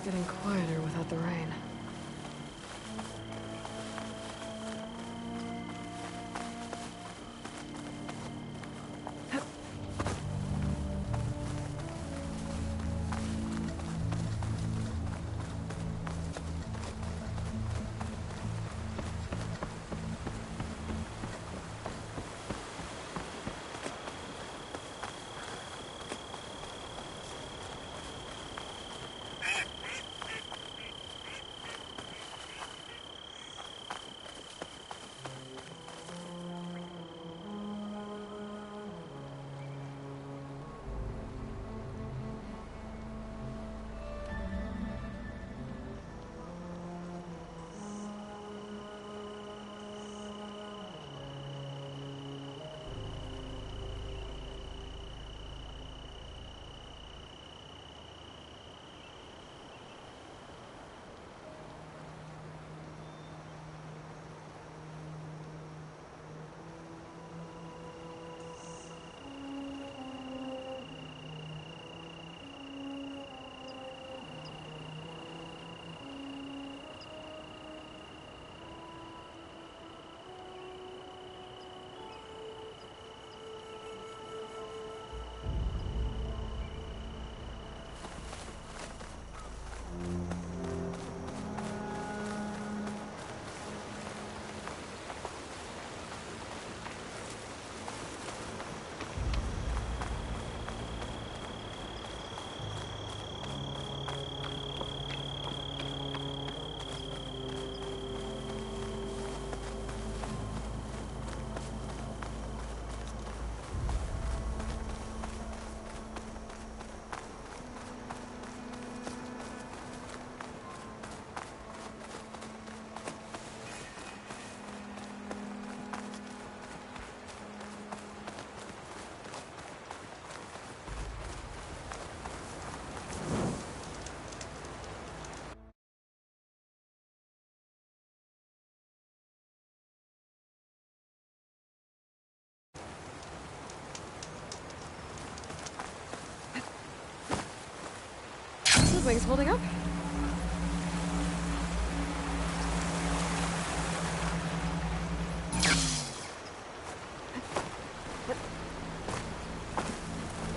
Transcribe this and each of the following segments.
getting quieter without the rain. Wings holding up?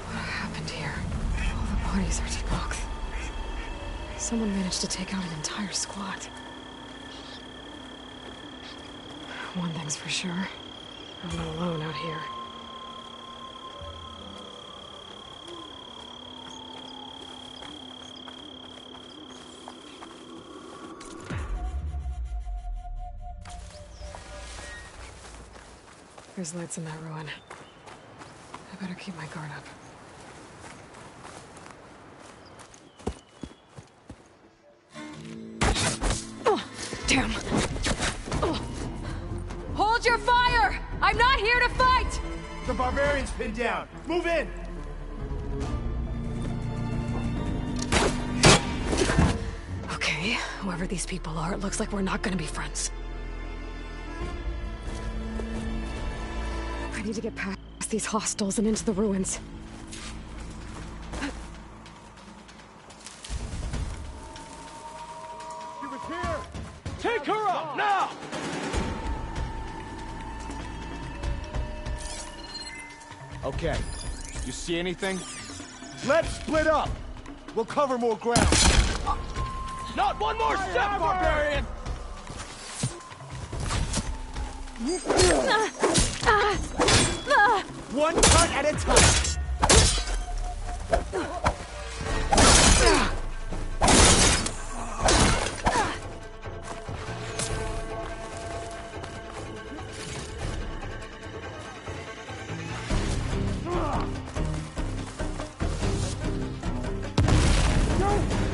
What happened here? All the bodies are debunked. Someone managed to take out an entire squad. One thing's for sure. I'm not alone out here. There's lights in that ruin. I better keep my guard up. Oh, damn! Oh. Hold your fire! I'm not here to fight! The barbarian's pinned down. Move in! Okay, whoever these people are, it looks like we're not gonna be friends. I need to get past these hostels and into the ruins. She was here! Take her up, now! Okay. You see anything? Let's split up! We'll cover more ground. Not one more step, barbarian! One cut at a time.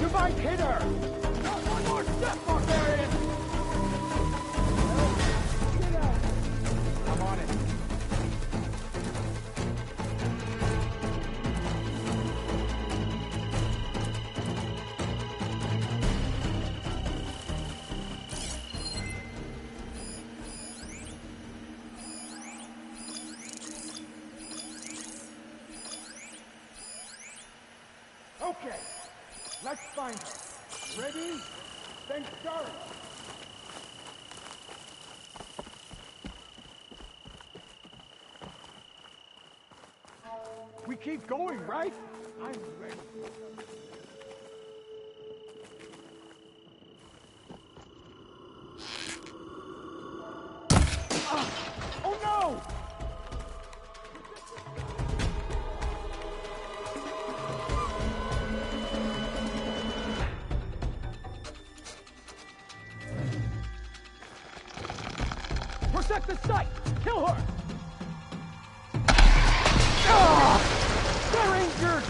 You might hit her! Not one more step, barbarian! I'm on it. Okay, let's find her. Ready? Then start! We keep going, right? I'm ready. Oh no! Protect the site! Kill her! They're injured!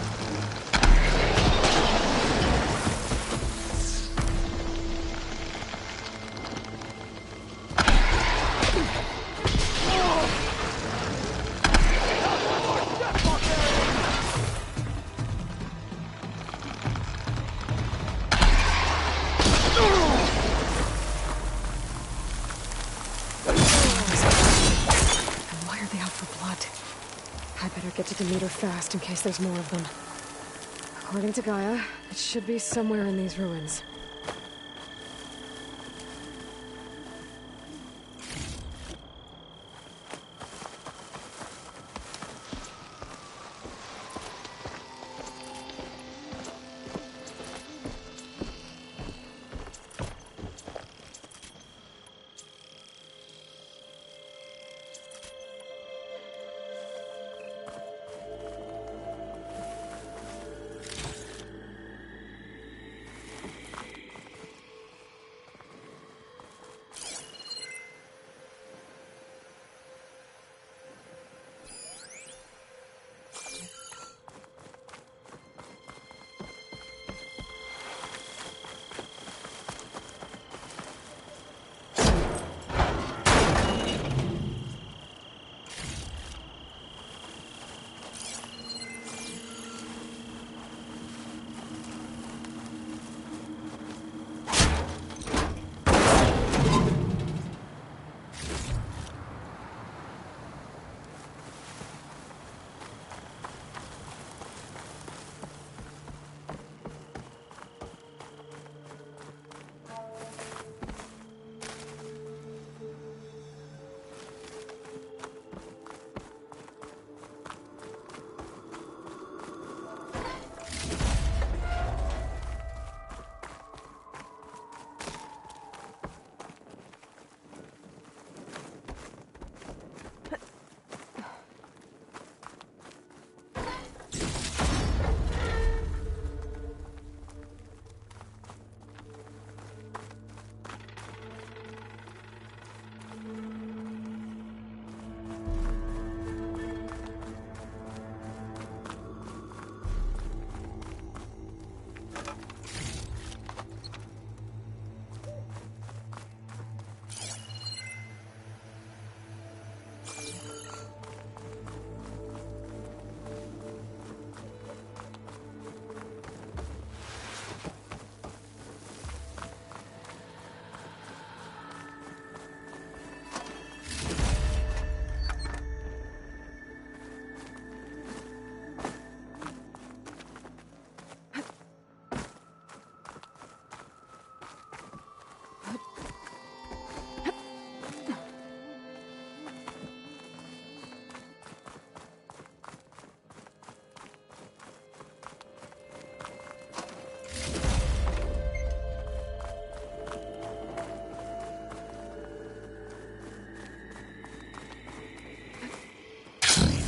Why are they out for blood? I better get to Demeter fast in case there's more of them. According to Gaia, it should be somewhere in these ruins.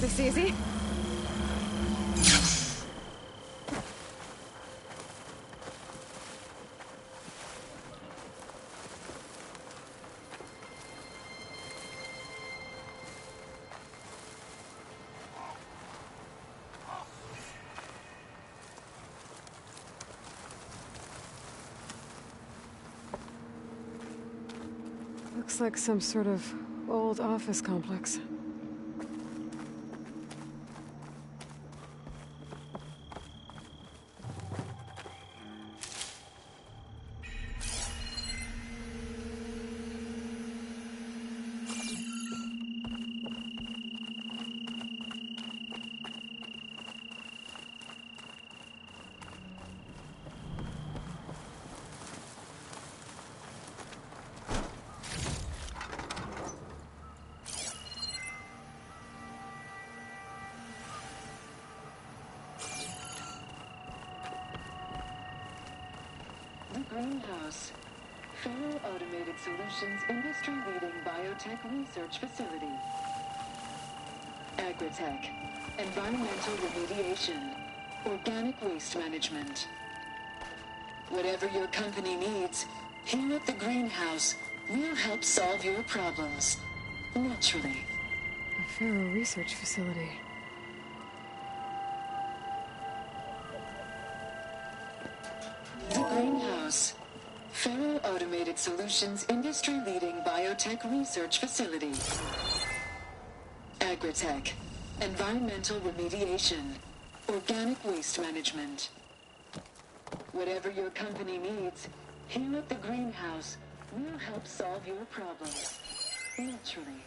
This easy? Looks like some sort of old office complex. Greenhouse. Federal Automated Solutions industry-leading biotech research facility. Agritech. Environmental remediation. Organic waste management. Whatever your company needs, here at the Greenhouse, we'll help solve your problems. Naturally. A Faro research facility. The Greenhouse. Faro Automated Solutions industry-leading biotech research facility. Agritech. Environmental remediation. Organic waste management. Whatever your company needs, here at the Greenhouse, we'll help solve your problems. Naturally.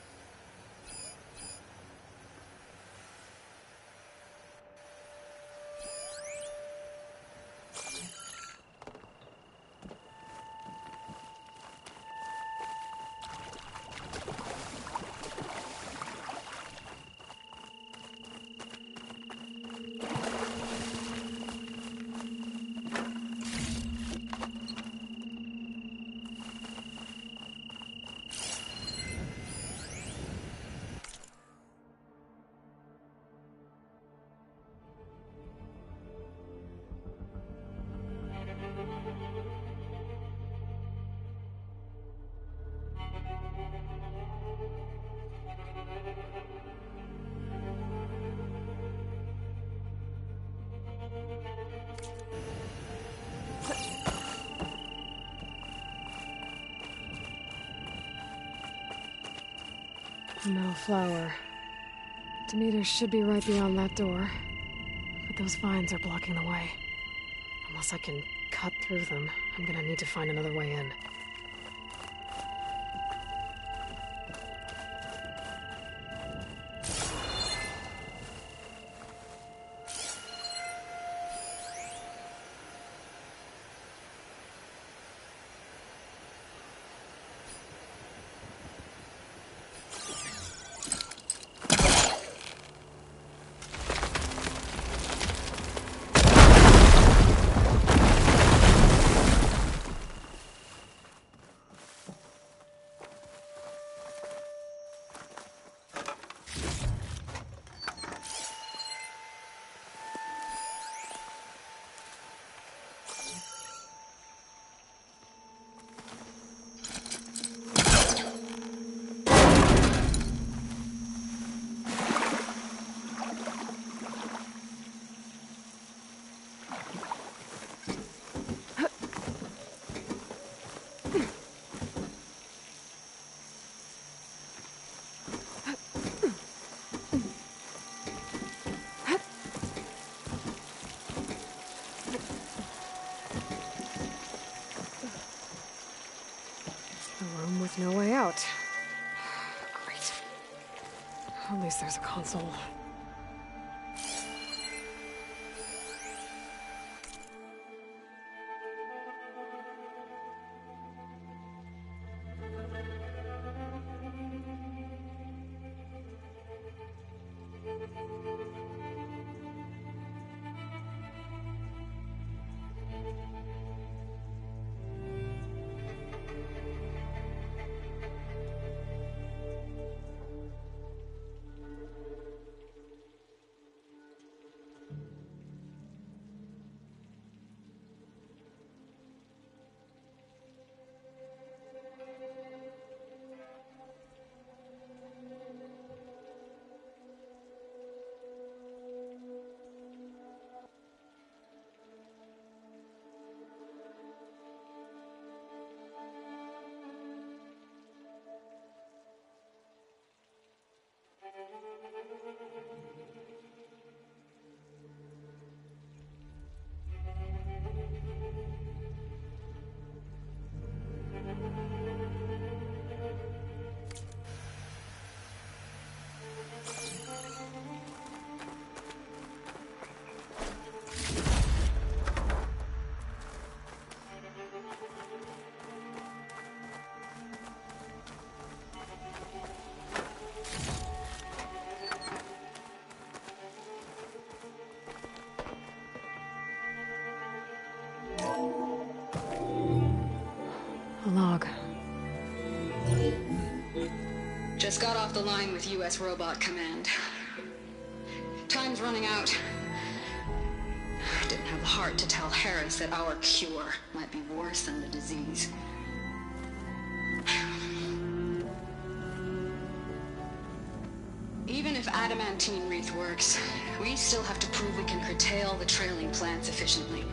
A metal flower. Demeter should be right beyond that door. But those vines are blocking the way. Unless I can cut through them, I'm gonna need to find another way in. With no way out. Great. At least there's a console. just got off the line with US Robot Command. Time's running out. I didn't have the heart to tell Harris that our cure might be worse than the disease. Even if adamantine wreath works, we still have to prove we can curtail the trailing plants efficiently.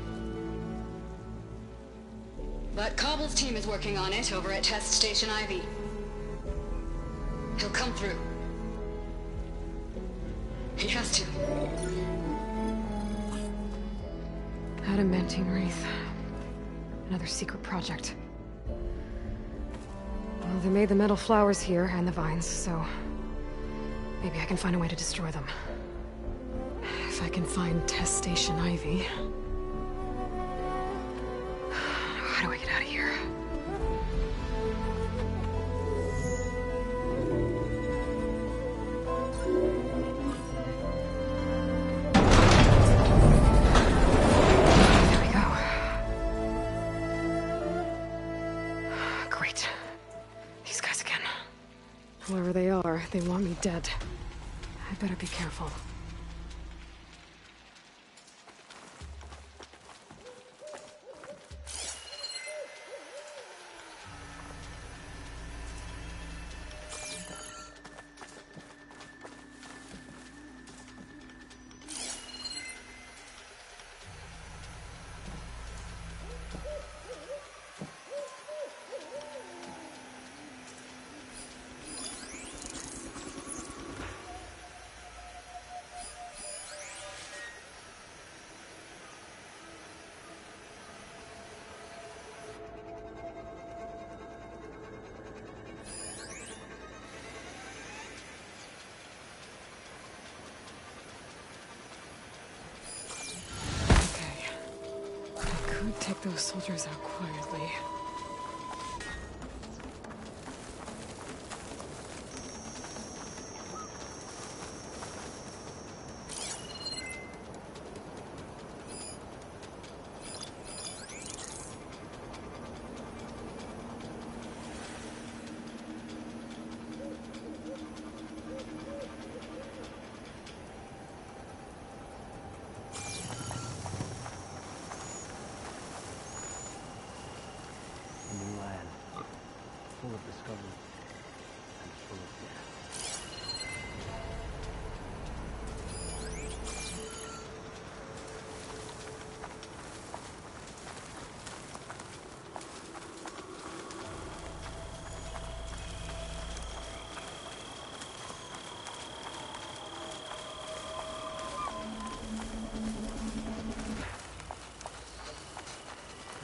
But Cobble's team is working on it over at Test Station Ivy. He'll come through. He has to. Adamantine Wreath. Another secret project. Well, they made the metal flowers here and the vines, so maybe I can find a way to destroy them. If I can find Test Station Ivy. How do I get out of here? There we go. Great. These guys again. Whoever they are, they want me dead. I better be careful. Take those soldiers out quietly. Full of discovery and full of death.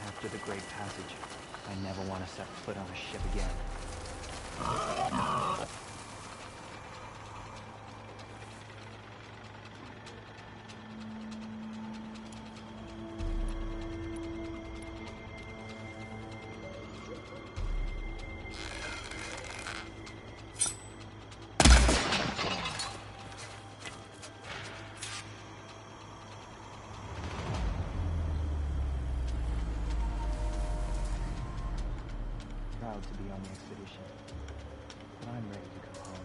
After the Great Passage, I never want to set foot on a ship again. Proud to be on the expedition, but I'm ready to go home.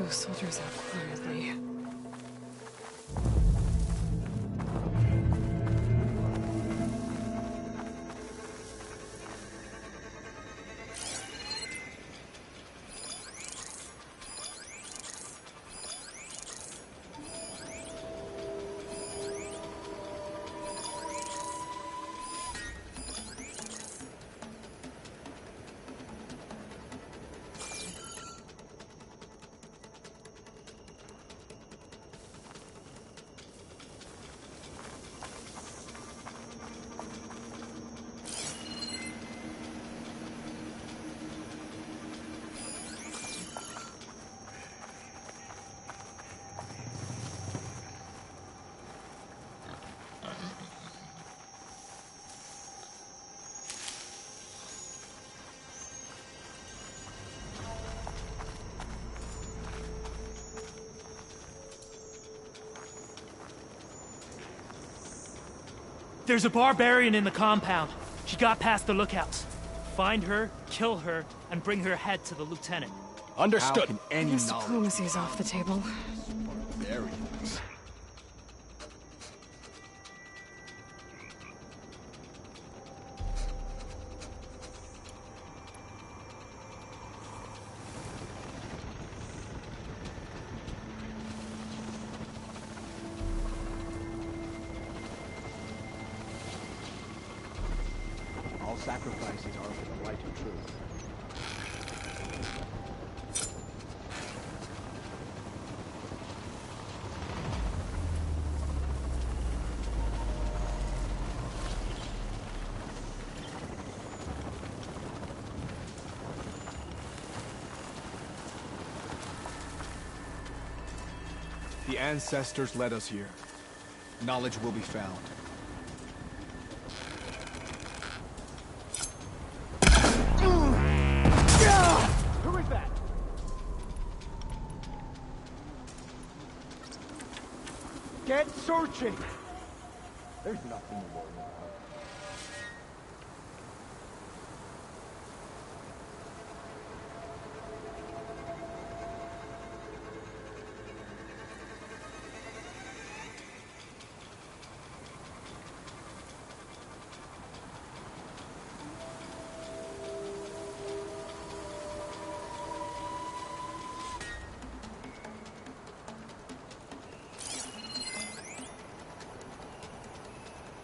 those soldiers out quietly. There's a barbarian in the compound. She got past the lookouts. Find her, kill her, and bring her head to the lieutenant. Understood. How can any Guess knowledge diplomacy's off the table. Barbarians. all sacrifices are for the light of truth? The ancestors led us here. Knowledge will be found. Who is that? Get searching! There's nothing to worry about.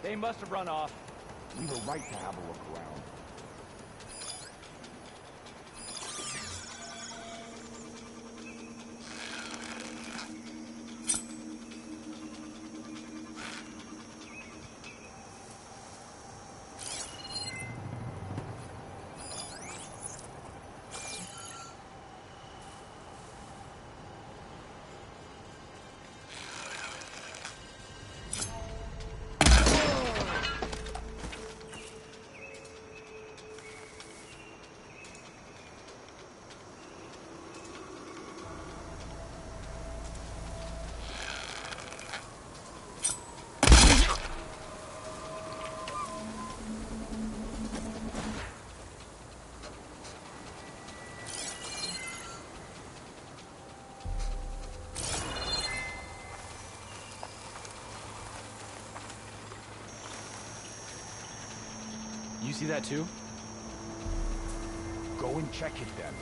They must have run off. We were right to have a look around. You see that too? Go and check it then.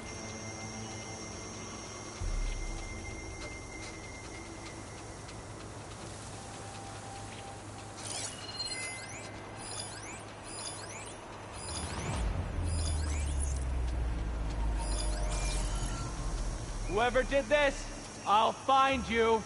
Whoever did this, I'll find you.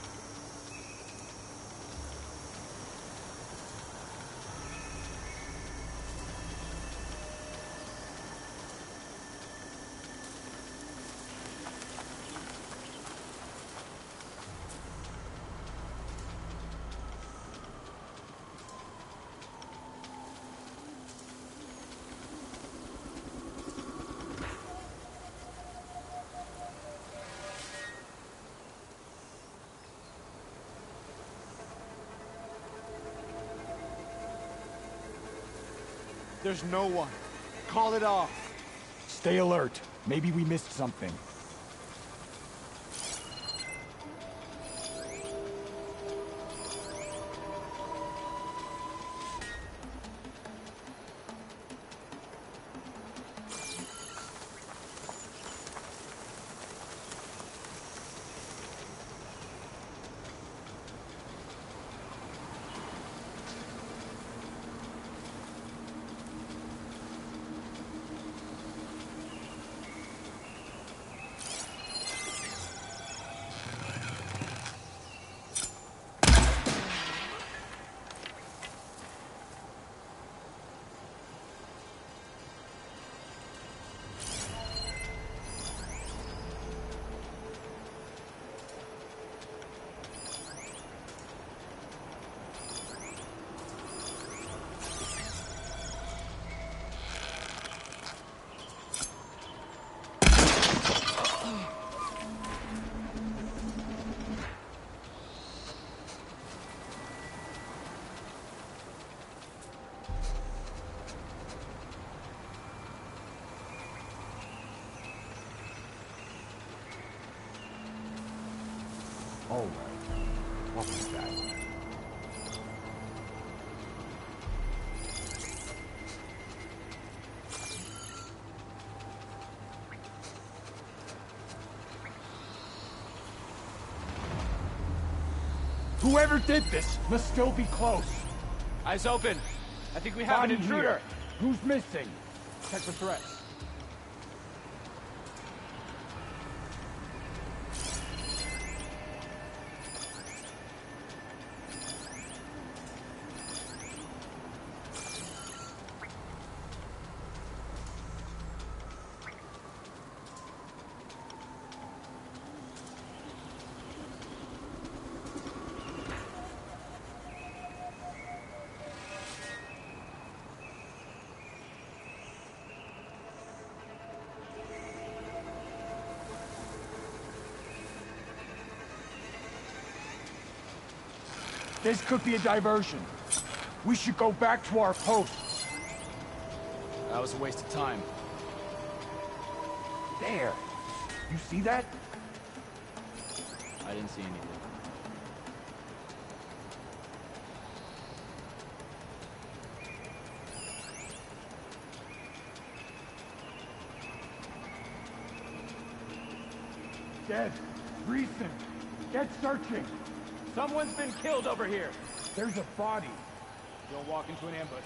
There's no one. Call it off. Stay alert. Maybe we missed something. hallway. What was that? Whoever did this must still be close. Eyes open. I think we have an intruder. Here. Who's missing? Check for threats. This could be a diversion. We should go back to our posts. That was a waste of time. There. You see that? I didn't see anything. Dead. Recent. Get searching. Someone's been killed over here. There's a body. Don't walk into an ambush.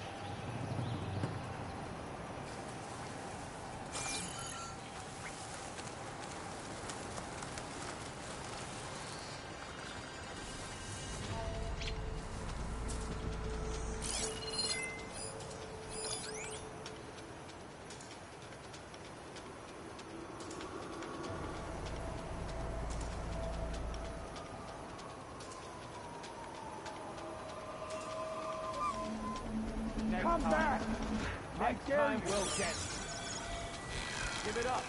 Come back! Next time we'll get. Give it up.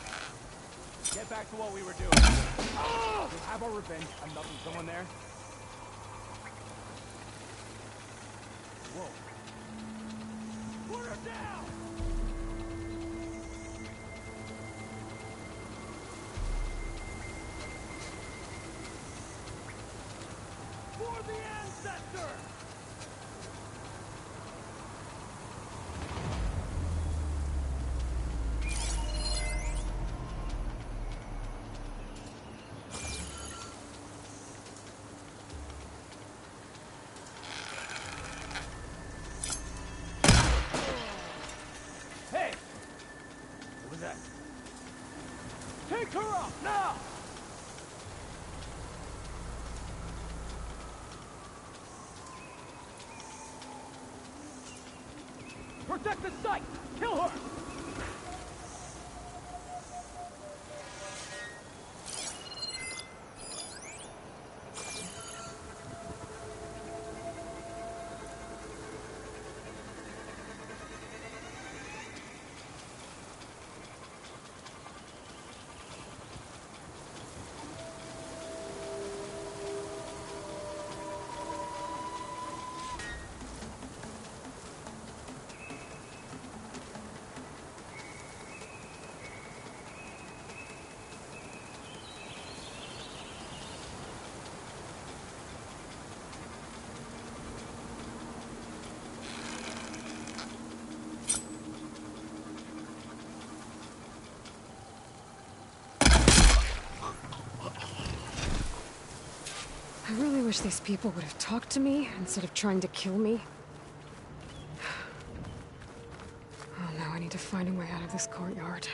Get back to what we were doing. We'll have our revenge. I'm nothing. Someone there? Whoa. Put her down! For the ancestor! Hey! What was that? Take her up, now! Protect the site! Kill her! I really wish these people would have talked to me instead of trying to kill me. Oh, now I need to find a way out of this courtyard.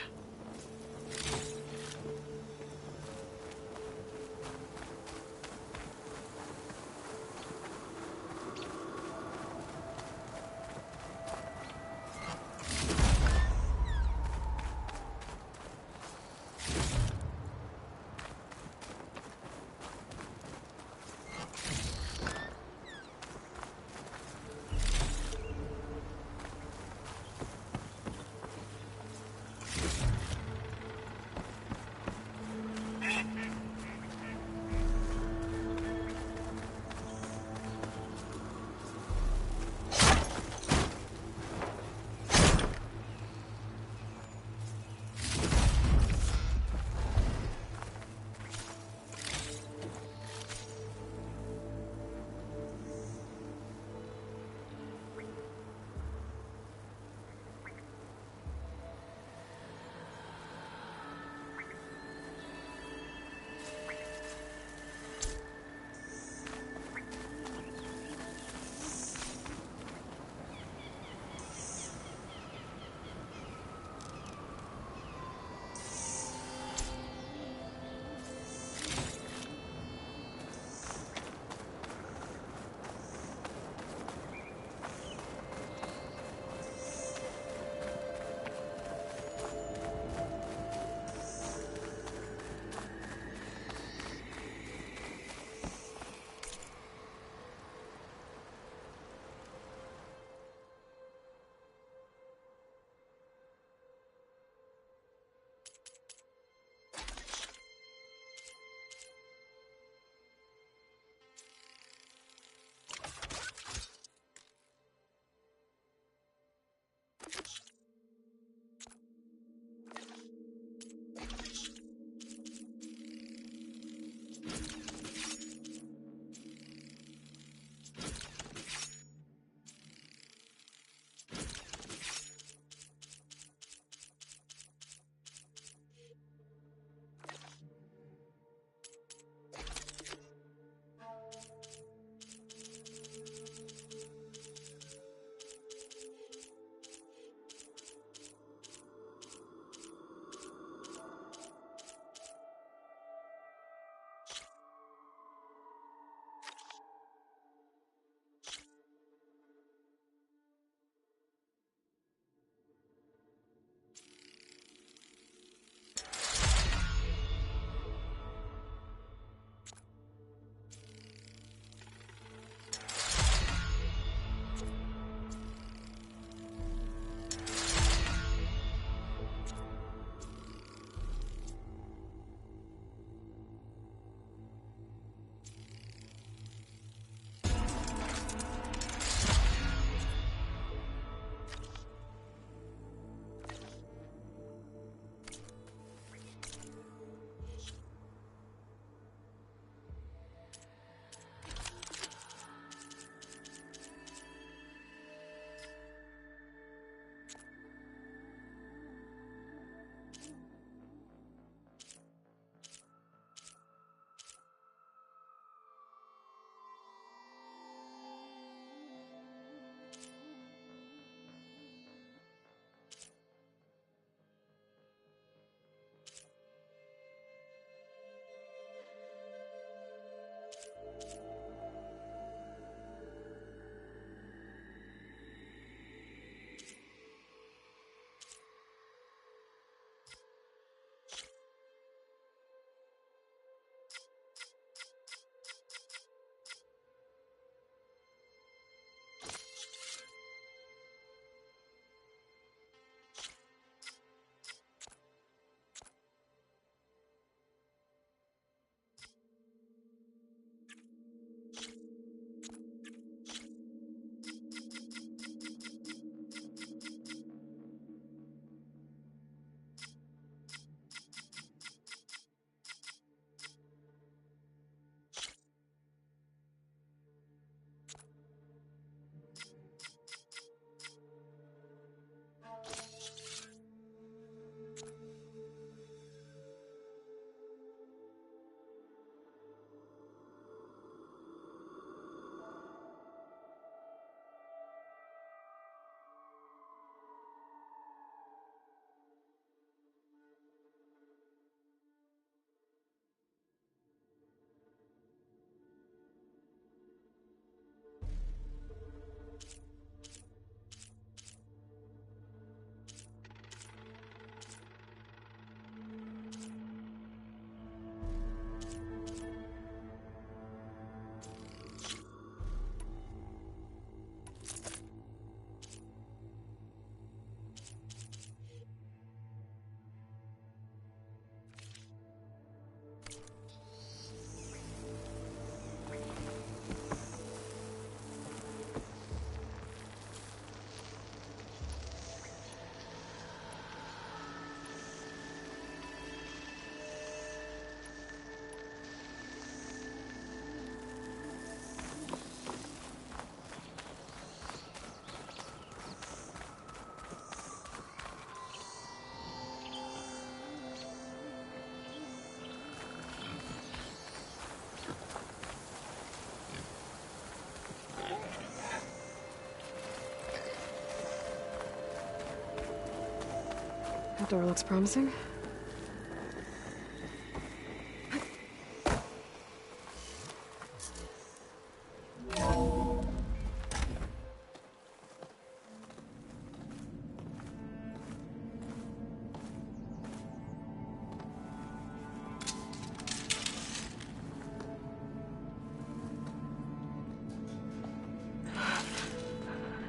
That door looks promising.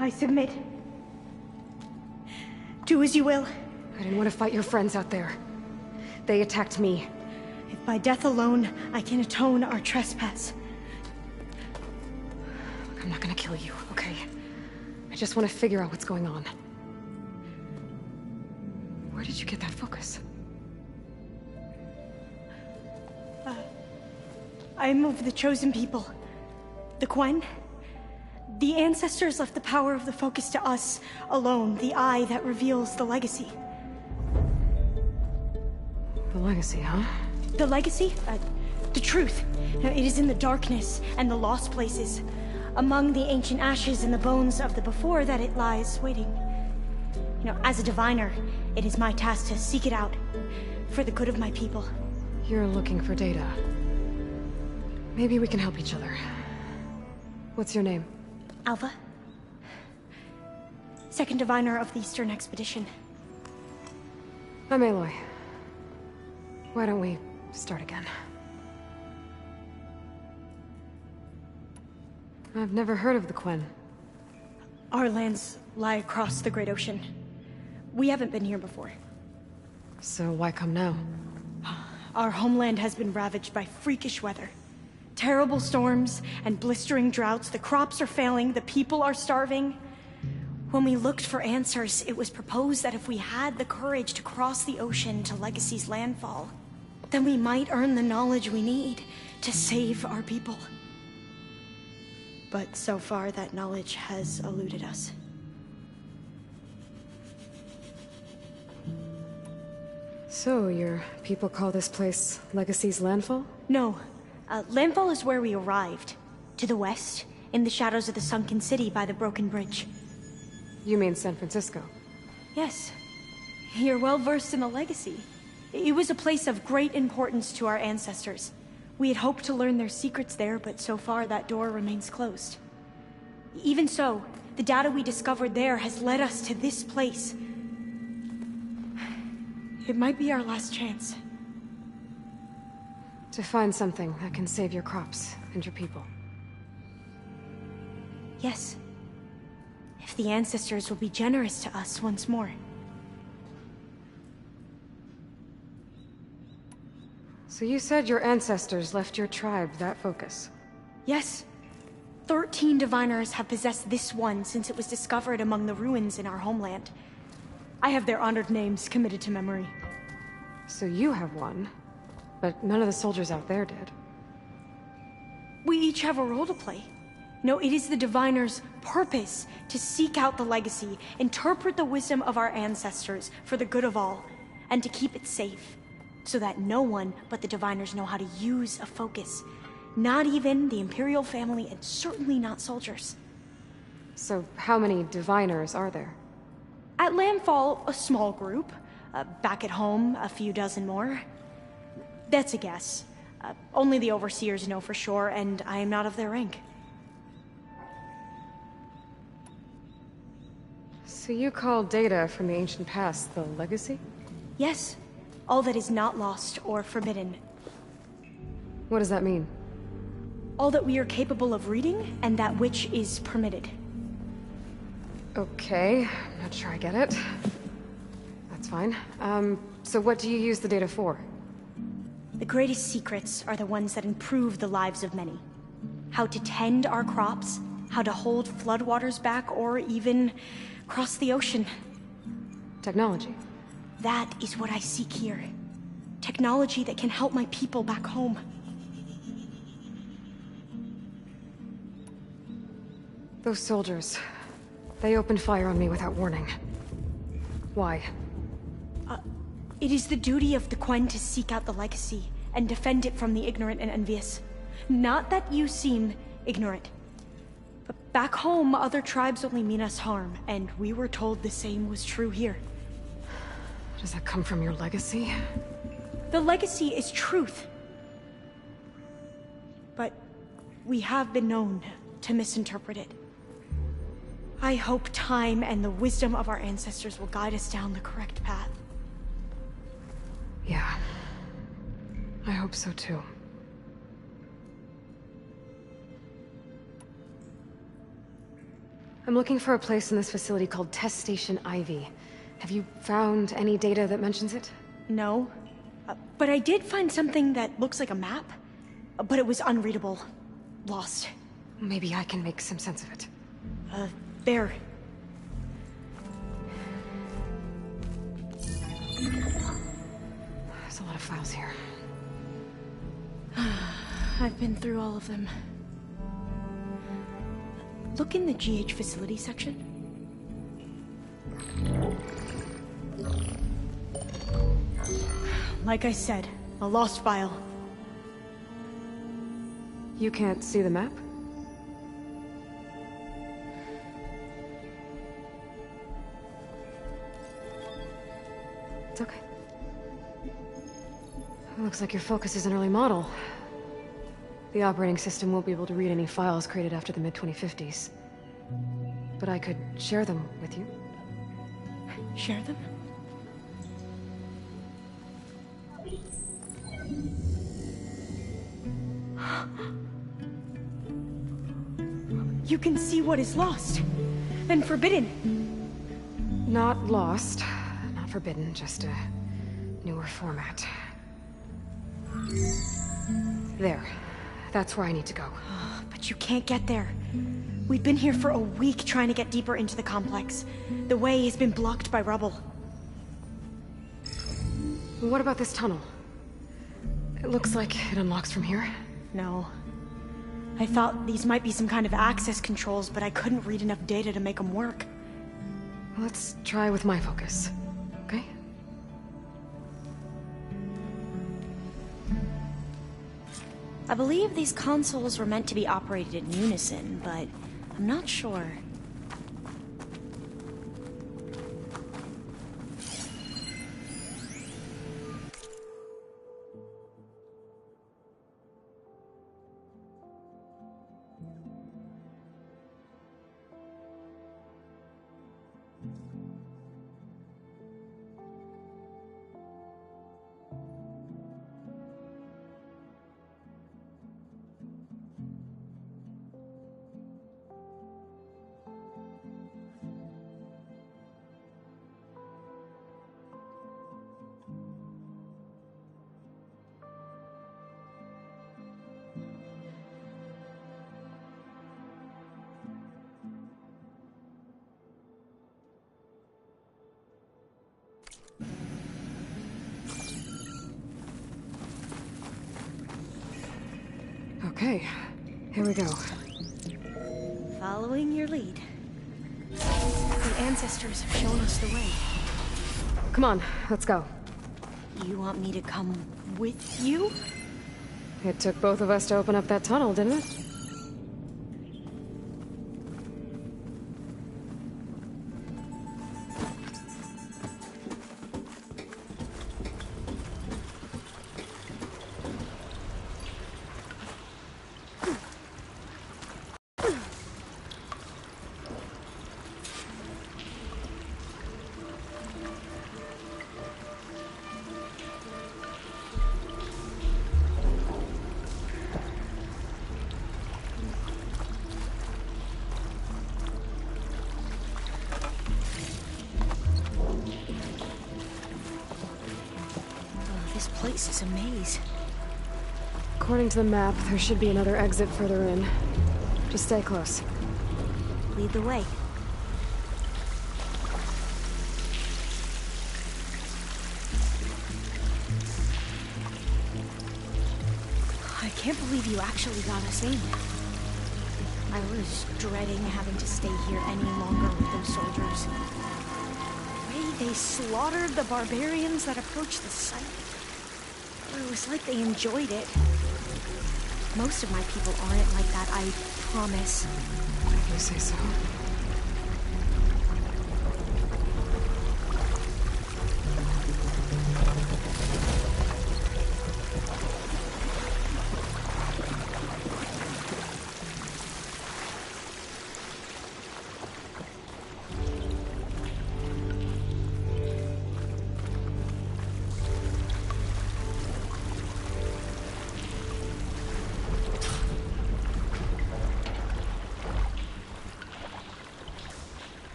I submit. Do as you will. I didn't want to fight your friends out there. They attacked me. If by death alone I can atone our trespass. Look, I'm not gonna kill you, okay? I just want to figure out what's going on. Where did you get that focus? I am of the chosen people. The Quen. The ancestors left the power of the focus to us alone, the eye that reveals the legacy. The legacy, huh? The legacy? The truth. It is in the darkness and the lost places. Among the ancient ashes and the bones of the before that it lies waiting. As a diviner, it is my task to seek it out. For the good of my people. You're looking for data. Maybe we can help each other. What's your name? Alva. Second diviner of the Eastern Expedition. I'm Aloy. Why don't we start again? I've never heard of the Quen. Our lands lie across the Great Ocean. We haven't been here before. So why come now? Our homeland has been ravaged by freakish weather. Terrible storms and blistering droughts. The crops are failing, the people are starving. When we looked for answers, it was proposed that if we had the courage to cross the ocean to Legacy's landfall, then we might earn the knowledge we need to save our people. But so far, that knowledge has eluded us. So, your people call this place Legacy's landfall? No. Landfall is where we arrived. To the west, in the shadows of the sunken city by the broken bridge. You mean San Francisco? Yes. You're well versed in the Legacy. It was a place of great importance to our ancestors. We had hoped to learn their secrets there, but so far that door remains closed. Even so, the data we discovered there has led us to this place. It might be our last chance. To find something that can save your crops and your people. Yes. If the ancestors will be generous to us once more. So you said your ancestors left your tribe that focus? Yes. 13 diviners have possessed this one since it was discovered among the ruins in our homeland. I have their honored names committed to memory. So you have one, but none of the soldiers out there did. We each have a role to play. No, it is the diviner's purpose to seek out the legacy, interpret the wisdom of our ancestors for the good of all, and to keep it safe, so that no one but the diviners know how to use a focus. Not even the Imperial family, and certainly not soldiers. So how many diviners are there? At Landfall, a small group. Back at home, a few dozen more. That's a guess. Only the overseers know for sure, and I am not of their rank. So you call data from the ancient past the legacy? Yes. All that is not lost or forbidden. What does that mean? All that we are capable of reading, and that which is permitted. Okay, I'm not sure I get it. That's fine. So what do you use the data for? The greatest secrets are the ones that improve the lives of many. How to tend our crops, how to hold floodwaters back, or even cross the ocean. Technology. That is what I seek here. Technology that can help my people back home. Those soldiers, they opened fire on me without warning. Why? It is the duty of the Quen to seek out the legacy and defend it from the ignorant and envious. Not that you seem ignorant. But back home, other tribes only mean us harm, and we were told the same was true here. Does that come from your legacy? The legacy is truth. But we have been known to misinterpret it. I hope time and the wisdom of our ancestors will guide us down the correct path. Yeah. I hope so too. I'm looking for a place in this facility called Test Station Ivy. Have you found any data that mentions it? No. But I did find something that looks like a map. But it was unreadable. Lost. Maybe I can make some sense of it. There. There's a lot of files here. I've been through all of them. Look in the GH facility section. Like I said, a lost file. You can't see the map? It's okay. It looks like your focus is an early model. The operating system won't be able to read any files created after the mid-2050s. But I could share them with you. Share them? You can see what is lost and forbidden. Not lost, not forbidden, just a newer format. There. That's where I need to go. But you can't get there. We've been here for a week trying to get deeper into the complex. The way has been blocked by rubble. What about this tunnel? It looks like it unlocks from here. No. I thought these might be some kind of access controls, but I couldn't read enough data to make them work. Let's try with my focus, okay? I believe these consoles were meant to be operated in unison, but I'm not sure. Okay, here we go. Following your lead. The ancestors have shown us the way. Come on, let's go. You want me to come with you? It took both of us to open up that tunnel, didn't it? This place is a maze. According to the map, there should be another exit further in. Just stay close. Lead the way. I can't believe you actually got us in. I was dreading having to stay here any longer with those soldiers. The way they slaughtered the barbarians that approached the site. It was like they enjoyed it. Most of my people aren't like that, I promise. If you say so.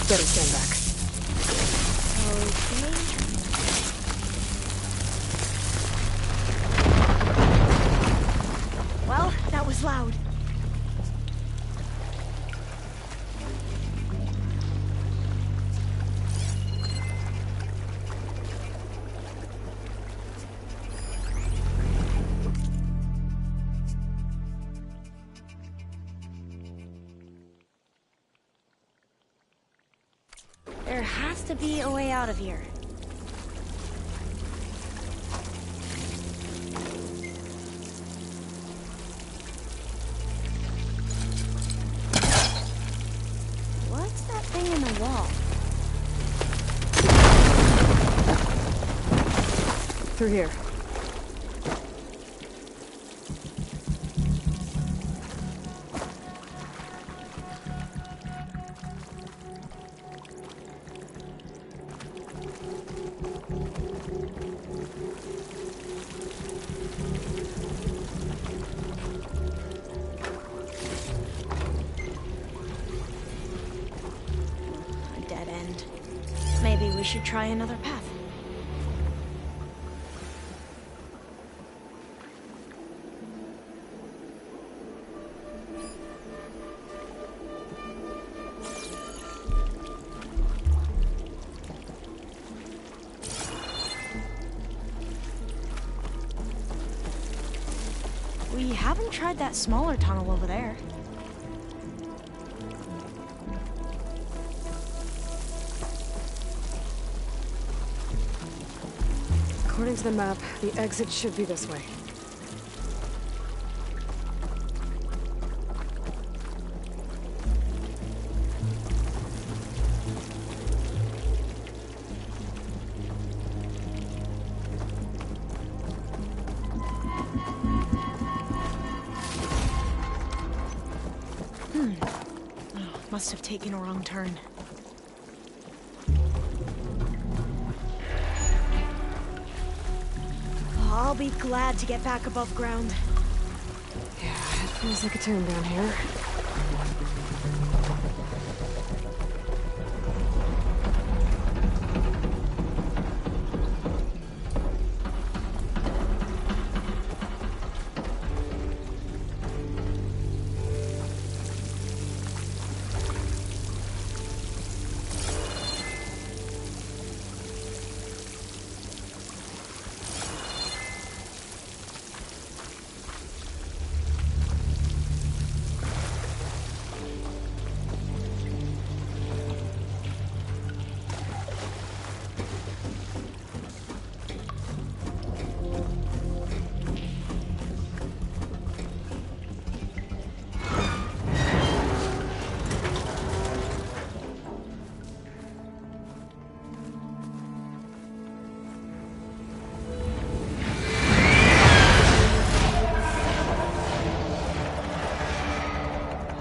Better stand back. Okay. Well, that was loud. There has to be a way out of here. What's that thing in the wall? Through here. A dead end. Maybe we should try another path. We haven't tried that smaller tunnel over there. According to the map, the exit should be this way. Must have taken a wrong turn. I'll be glad to get back above ground. Yeah, it feels like a tomb down here.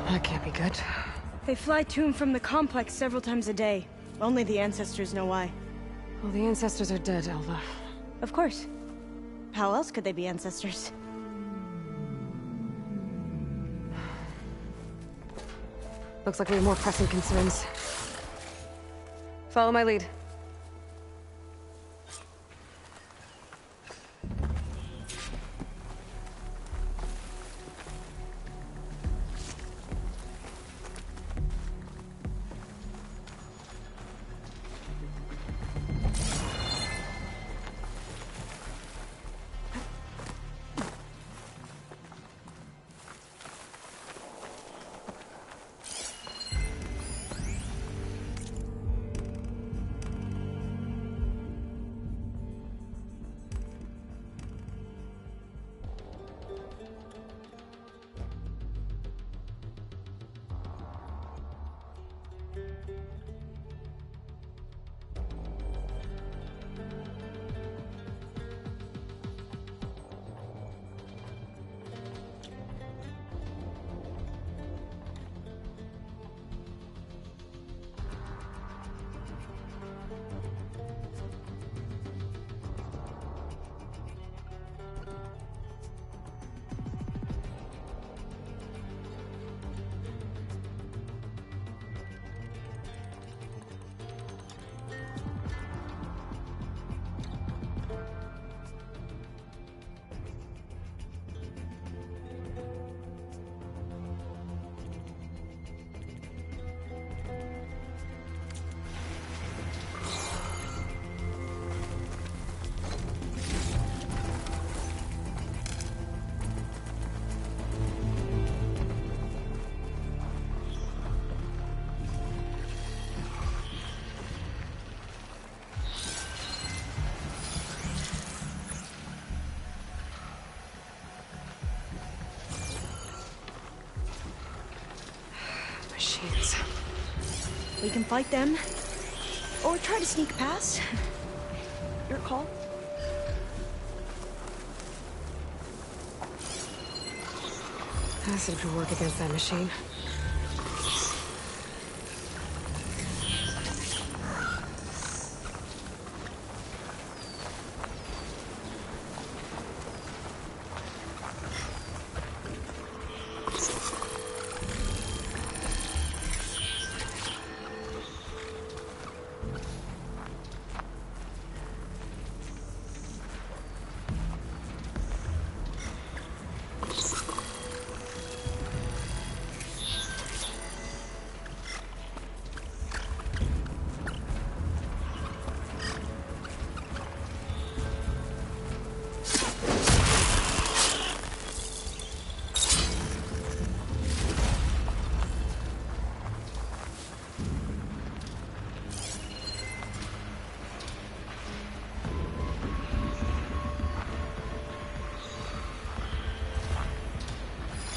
That can't be good. They fly to and from the complex several times a day. Only the ancestors know why. Well, the ancestors are dead, Elva. Of course. How else could they be ancestors? Looks like we have more pressing concerns. Follow my lead. We can fight them. Or try to sneak past. Your call. Acid could work against that machine.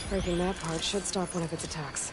Breaking that part should stop one of its attacks.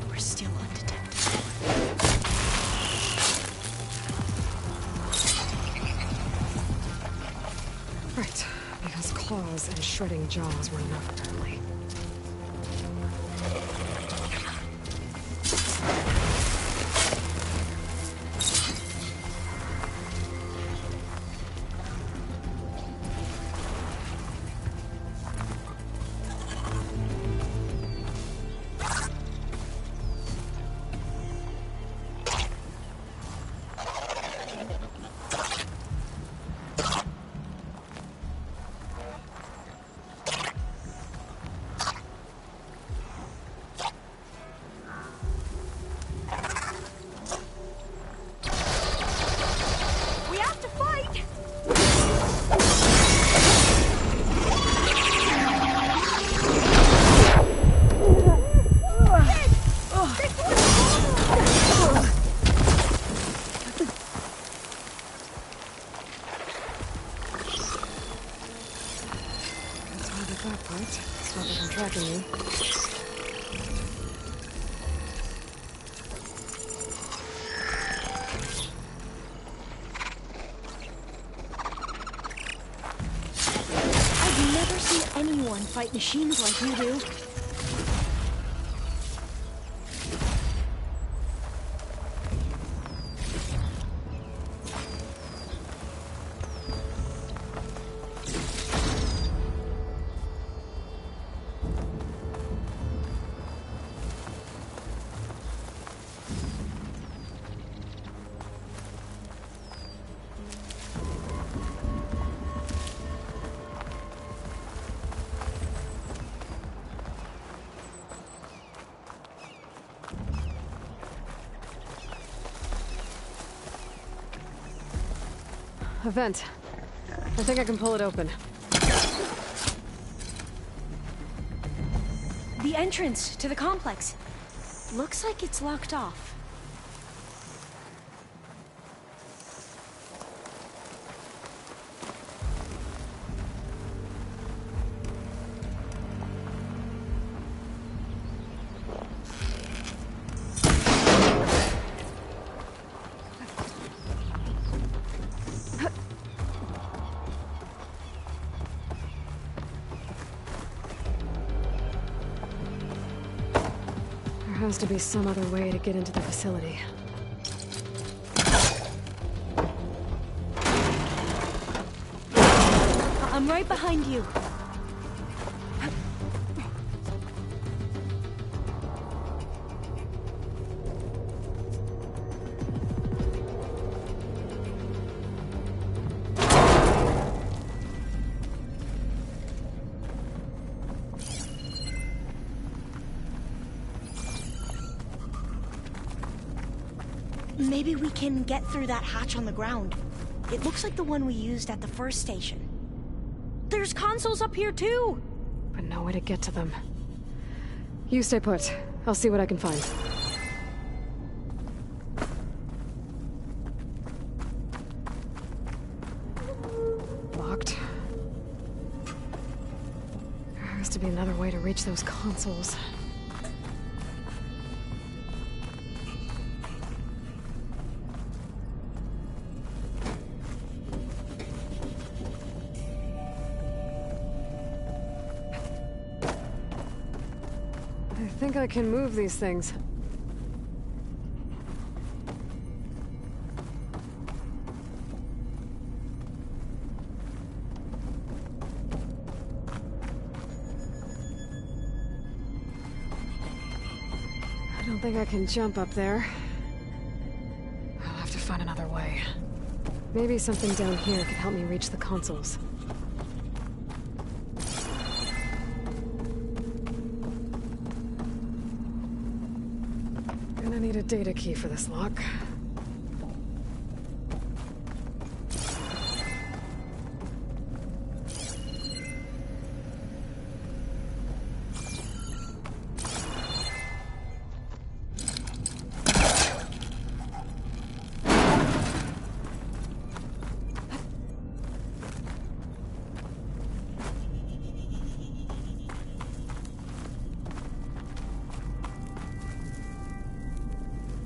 We're still undetected. Right, because claws and shredding jaws were enough, apparently. We have to fight! That's hard at that part. Stop it from tracking you. I've never seen anyone fight machines like you do. A vent. I think I can pull it open. The entrance to the complex. Looks like it's locked off. has to be some other way to get into the facility. I'm right behind you. Maybe we can get through that hatch on the ground. It looks like the one we used at the first station. There's consoles up here too! But no way to get to them. You stay put. I'll see what I can find. Locked. There has to be another way to reach those consoles. I think I can move these things. I don't think I can jump up there. I'll have to find another way. Maybe something down here could help me reach the consoles. Gonna need a data key for this lock.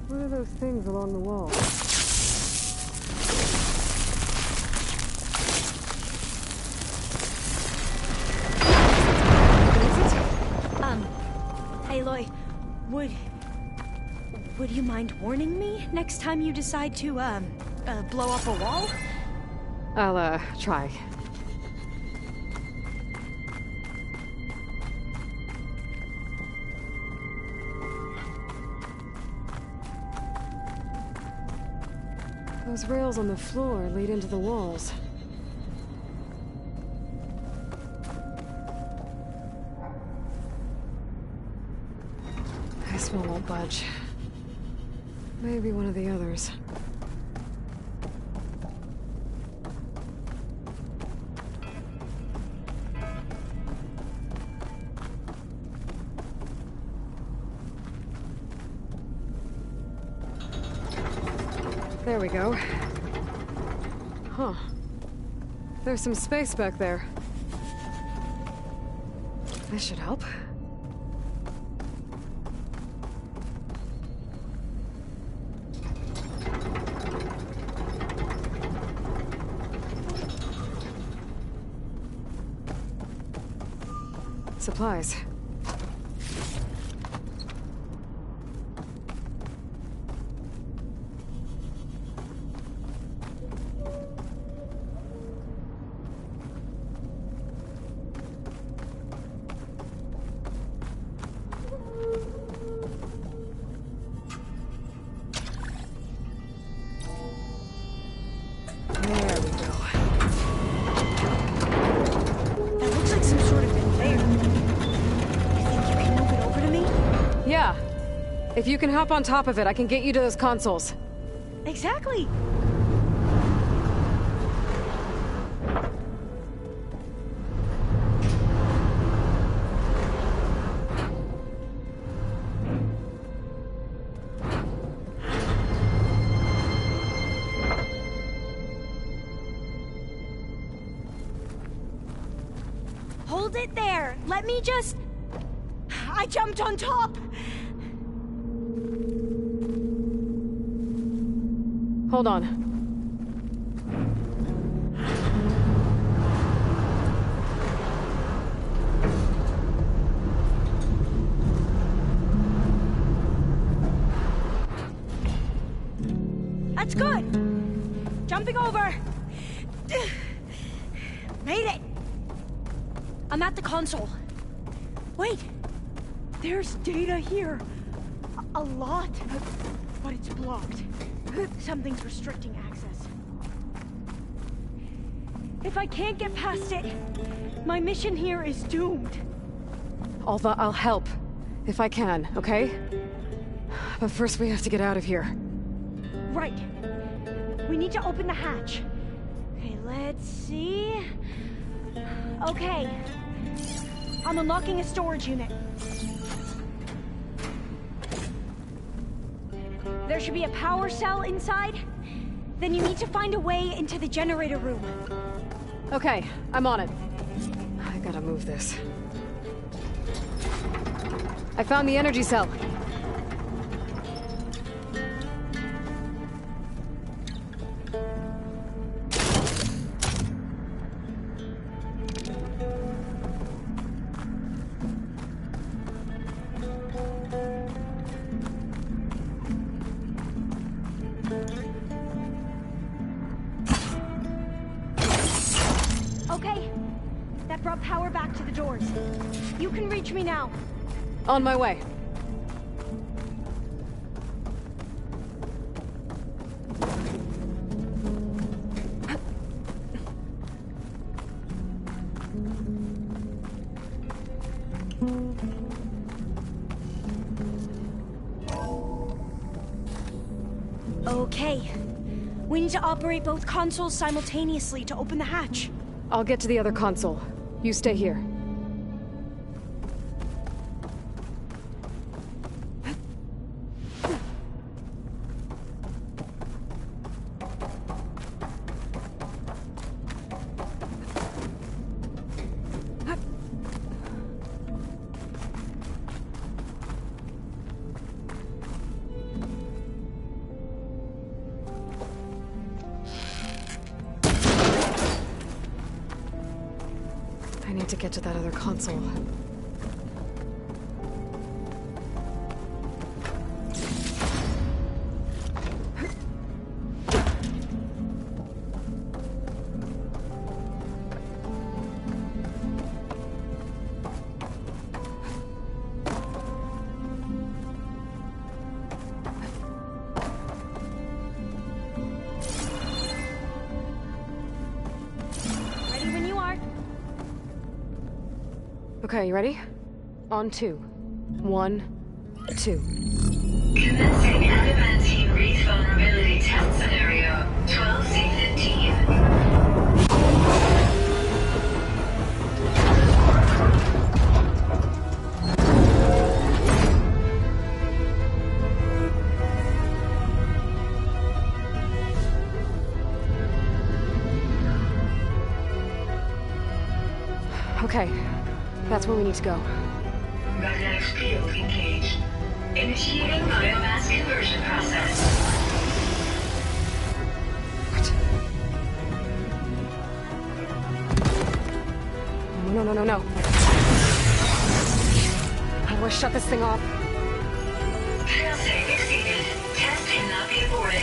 What are those things along the wall? Aloy, would you mind warning me next time you decide to, blow up a wall? I'll, try. Those rails on the floor lead into the walls. This one won't budge. Maybe one of the others. There we go. Huh. There's some space back there. This should help. Supplies. If you can hop on top of it, I can get you to those consoles. Exactly. Hold it there. Let me just... I jumped on top. Hold on. That's good! Jumping over! Made it! I'm at the console. Wait! There's data here. A lot. But it's blocked. Something's restricting access. If I can't get past it, my mission here is doomed. Alva, I'll help. If I can, okay? But first we have to get out of here. Right. We need to open the hatch. Okay, let's see... Okay. I'm unlocking a storage unit. There should be a power cell inside. Then you need to find a way into the generator room. Okay, I'm on it. I gotta move this. I found the energy cell. Okay. That brought power back to the doors. You can reach me now. On my way. Okay. We need to operate both consoles simultaneously to open the hatch. I'll get to the other console. You stay here. I need to get to that other console. Ready when you are. Okay, you ready? On 2. 1, 2. Commencing adamantine wreath vulnerability test scenario 12C15. Okay, that's where we need to go. Magnetic field engaged. Initiating biomass conversion process. No. How do I shut this thing off? Failsafe exceeded. Test cannot be aborted.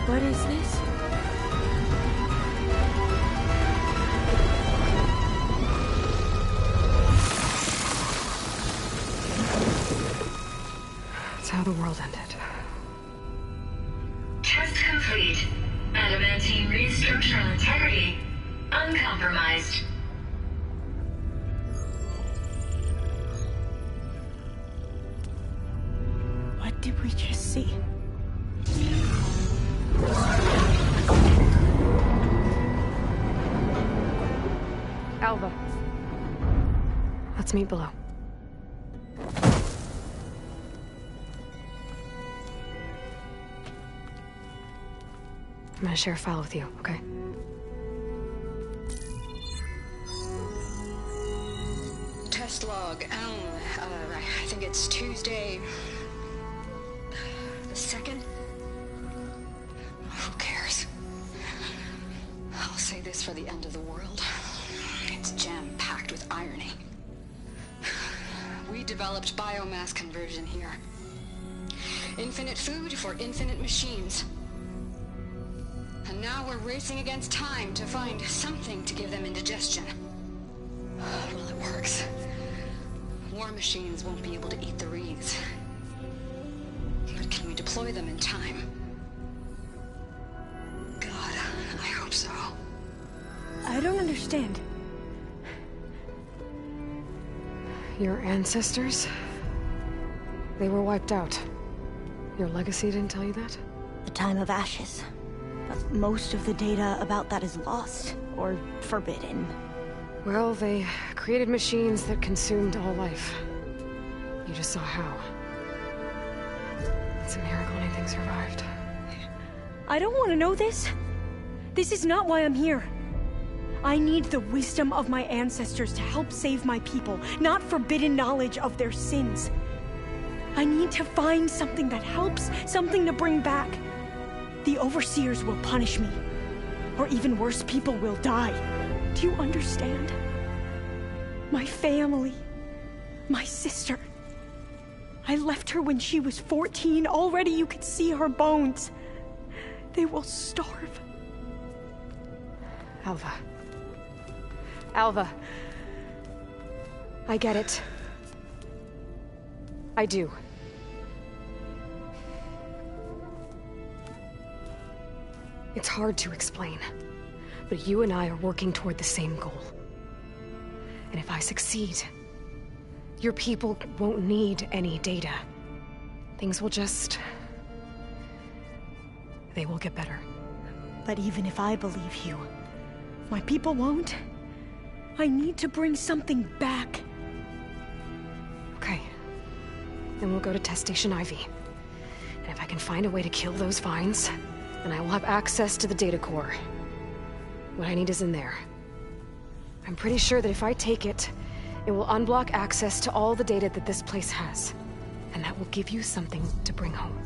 What is this? That's how the world ended. Test complete. Adamantine wreath structural integrity uncompromised. What did we just see? Alva. Let's meet below. I'm gonna share a file with you, okay? Test log, I think it's Tuesday... the 2nd? Who cares? I'll say this for the end of the world. It's jam-packed with irony. We developed biomass conversion here. Infinite food for infinite machines. And now we're racing against time to find something to give them indigestion. Well, it works. War machines won't be able to eat the wreaths. But can we deploy them in time? God, I hope so. I don't understand. Your ancestors? They were wiped out. Your legacy didn't tell you that? The time of ashes. But most of the data about that is lost, or forbidden. Well, they created machines that consumed all life. You just saw how. It's a miracle anything survived. I don't want to know this. This is not why I'm here. I need the wisdom of my ancestors to help save my people, not forbidden knowledge of their sins. I need to find something that helps, something to bring back. The Overseers will punish me. Or even worse, people will die. Do you understand? My family. My sister. I left her when she was 14. Already you could see her bones. They will starve. Alva. Alva. I get it. I do. It's hard to explain, but you and I are working toward the same goal. And if I succeed, your people won't need any data. Things will just... they will get better. But even if I believe you, my people won't. I need to bring something back. Okay. Then we'll go to Test Station Ivy. And if I can find a way to kill those vines, then I will have access to the data core. What I need is in there. I'm pretty sure that if I take it, it will unblock access to all the data that this place has. And that will give you something to bring home.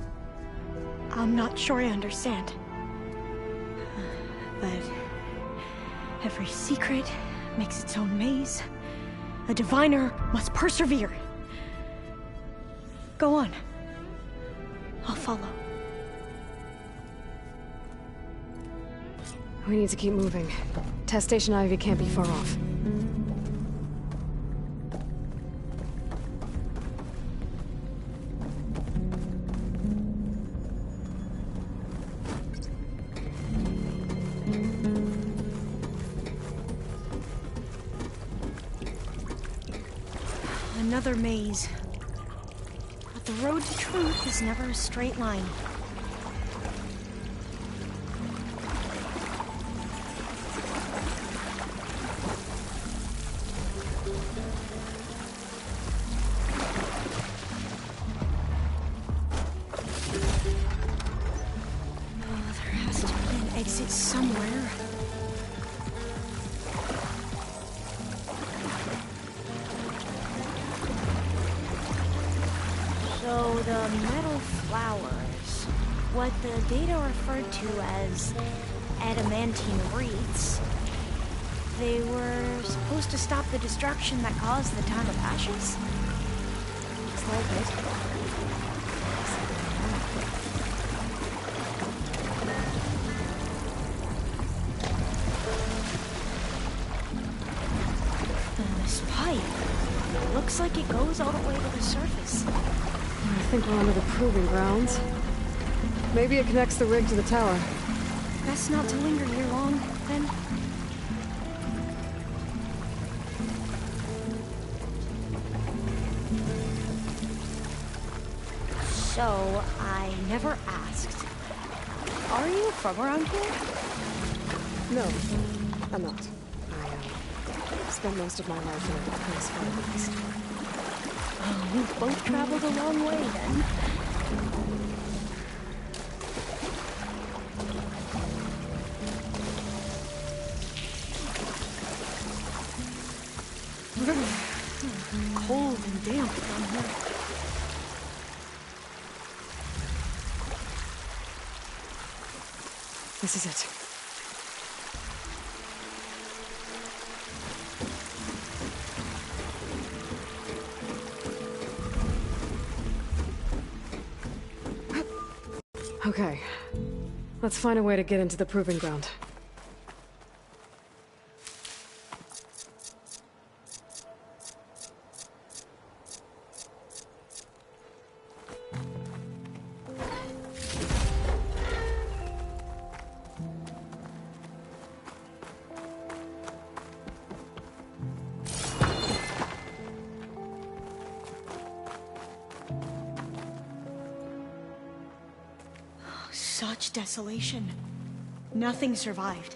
I'm not sure I understand. But every secret makes its own maze. A diviner must persevere. Go on. I'll follow. We need to keep moving. Test Station Ivy can't be far off. Another maze. But the road to truth is never a straight line. Exit somewhere. So the metal flowers, what the data referred to as adamantine wreaths, they were supposed to stop the destruction that caused the Time of Ashes? Looks like it. Looks like it goes all the way to the surface. I think we're under the proving grounds. Maybe it connects the rig to the tower. Best not to linger here long, then. So, I never asked. Are you from around here? No, I'm not. I spent most of my life in a place far east. Oh, we've both traveled a long way, then. Cold and damp down here. This is it. Okay. Let's find a way to get into the proving ground. Such desolation. Nothing survived.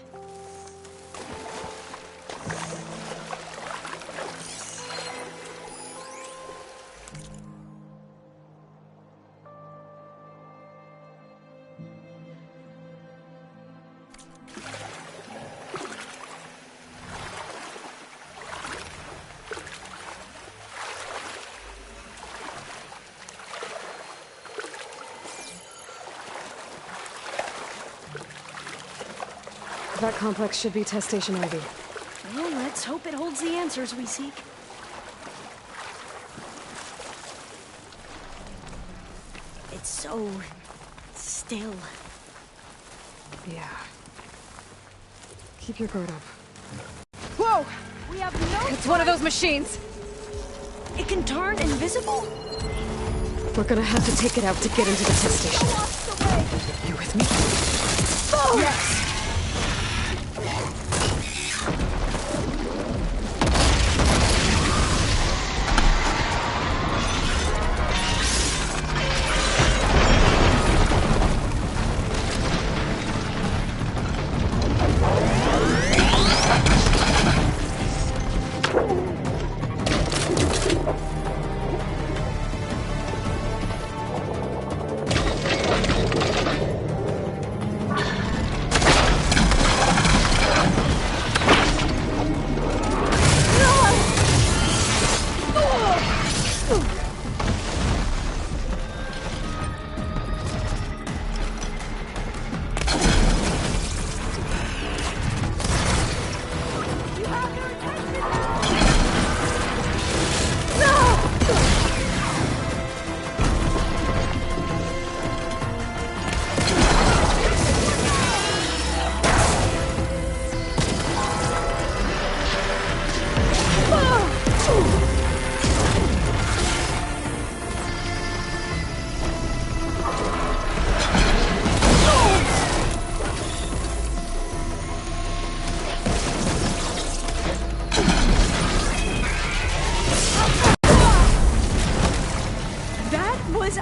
That complex should be Test Station Ivy. Well, let's hope it holds the answers we seek. It's so... still. Yeah. Keep your guard up. Whoa! We have no... It's one of those machines! It can turn invisible? We're gonna have to take it out to get into the test station. You with me? Oh! Yes!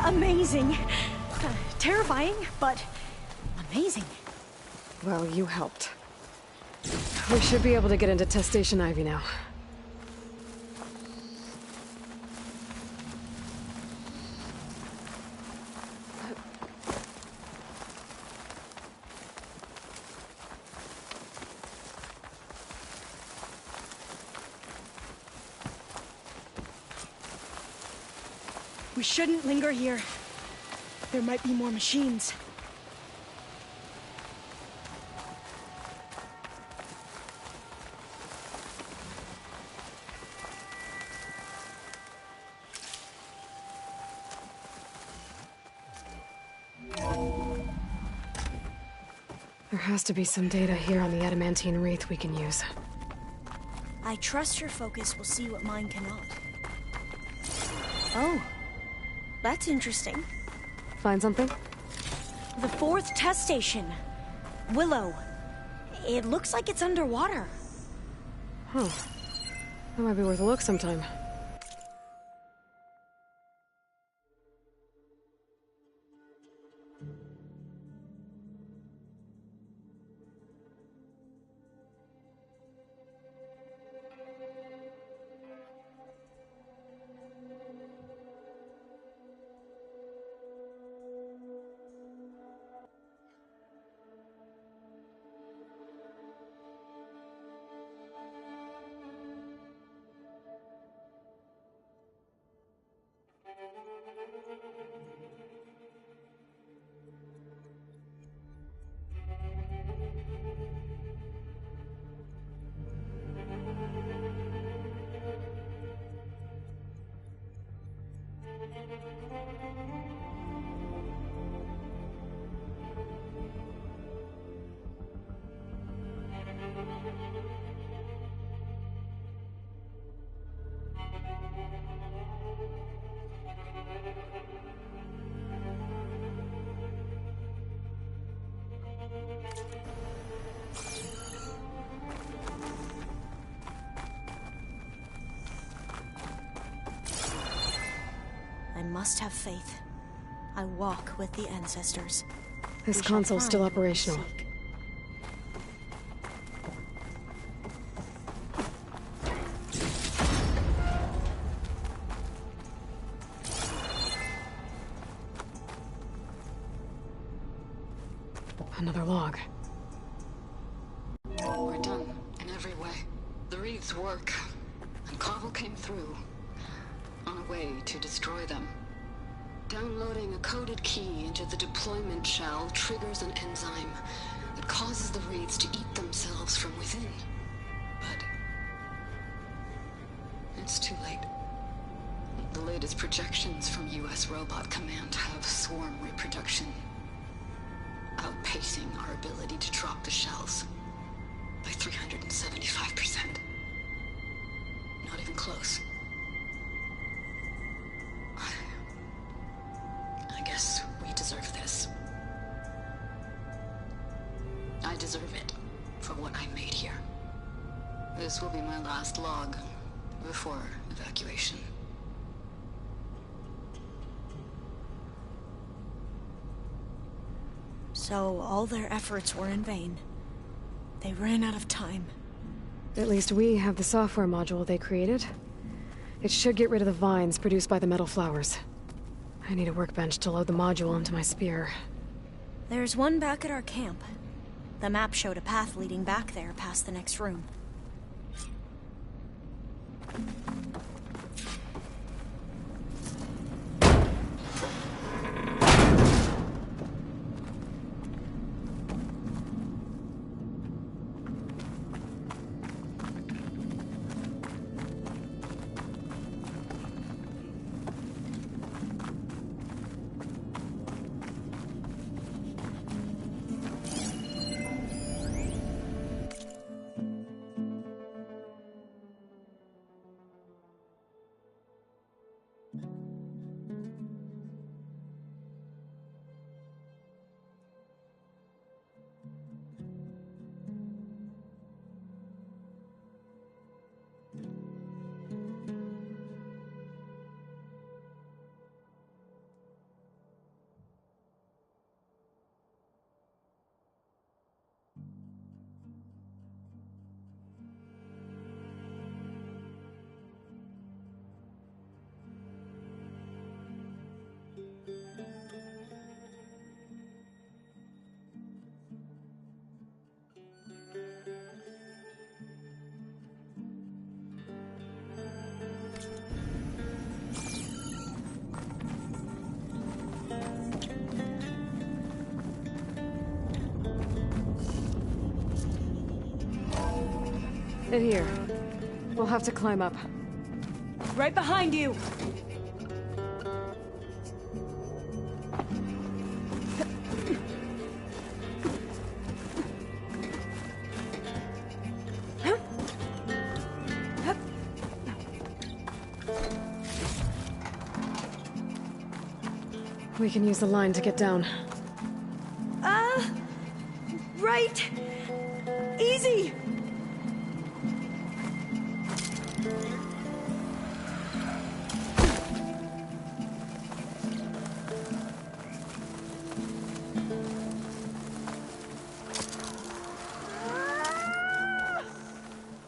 Amazing. Terrifying, but amazing. Well, you helped. We should be able to get into Test Station Ivy now. We shouldn't linger here. There might be more machines. There has to be some data here on the adamantine wreath we can use. I trust your focus will see what mine cannot. Oh. That's interesting. Find something? The 4th test station. Willow. It looks like it's underwater. Huh. That might be worth a look sometime. must have faith. I walk with the ancestors. This We shall console's still find what we operational. seek. Another log. We're done in every way. The Reeds work, and Carvel came through on a way to destroy them. Downloading a coded key into the deployment shell triggers an enzyme that causes the Reeds to eat themselves from within. But it's too late. The latest projections from U.S. Robot Command have swarm reproduction outpacing our ability to drop the shells by 375%. Not even close. I guess we deserve this. I deserve it for what I made here. This will be my last log before evacuation. So all their efforts were in vain. They ran out of time. At least we have the software module they created. It should get rid of the vines produced by the metal flowers. I need a workbench to load the module into my spear. There's one back at our camp. The map showed a path leading back there past the next room. In here. We'll have to climb up. Right behind you! We can use the line to get down. Right! Easy!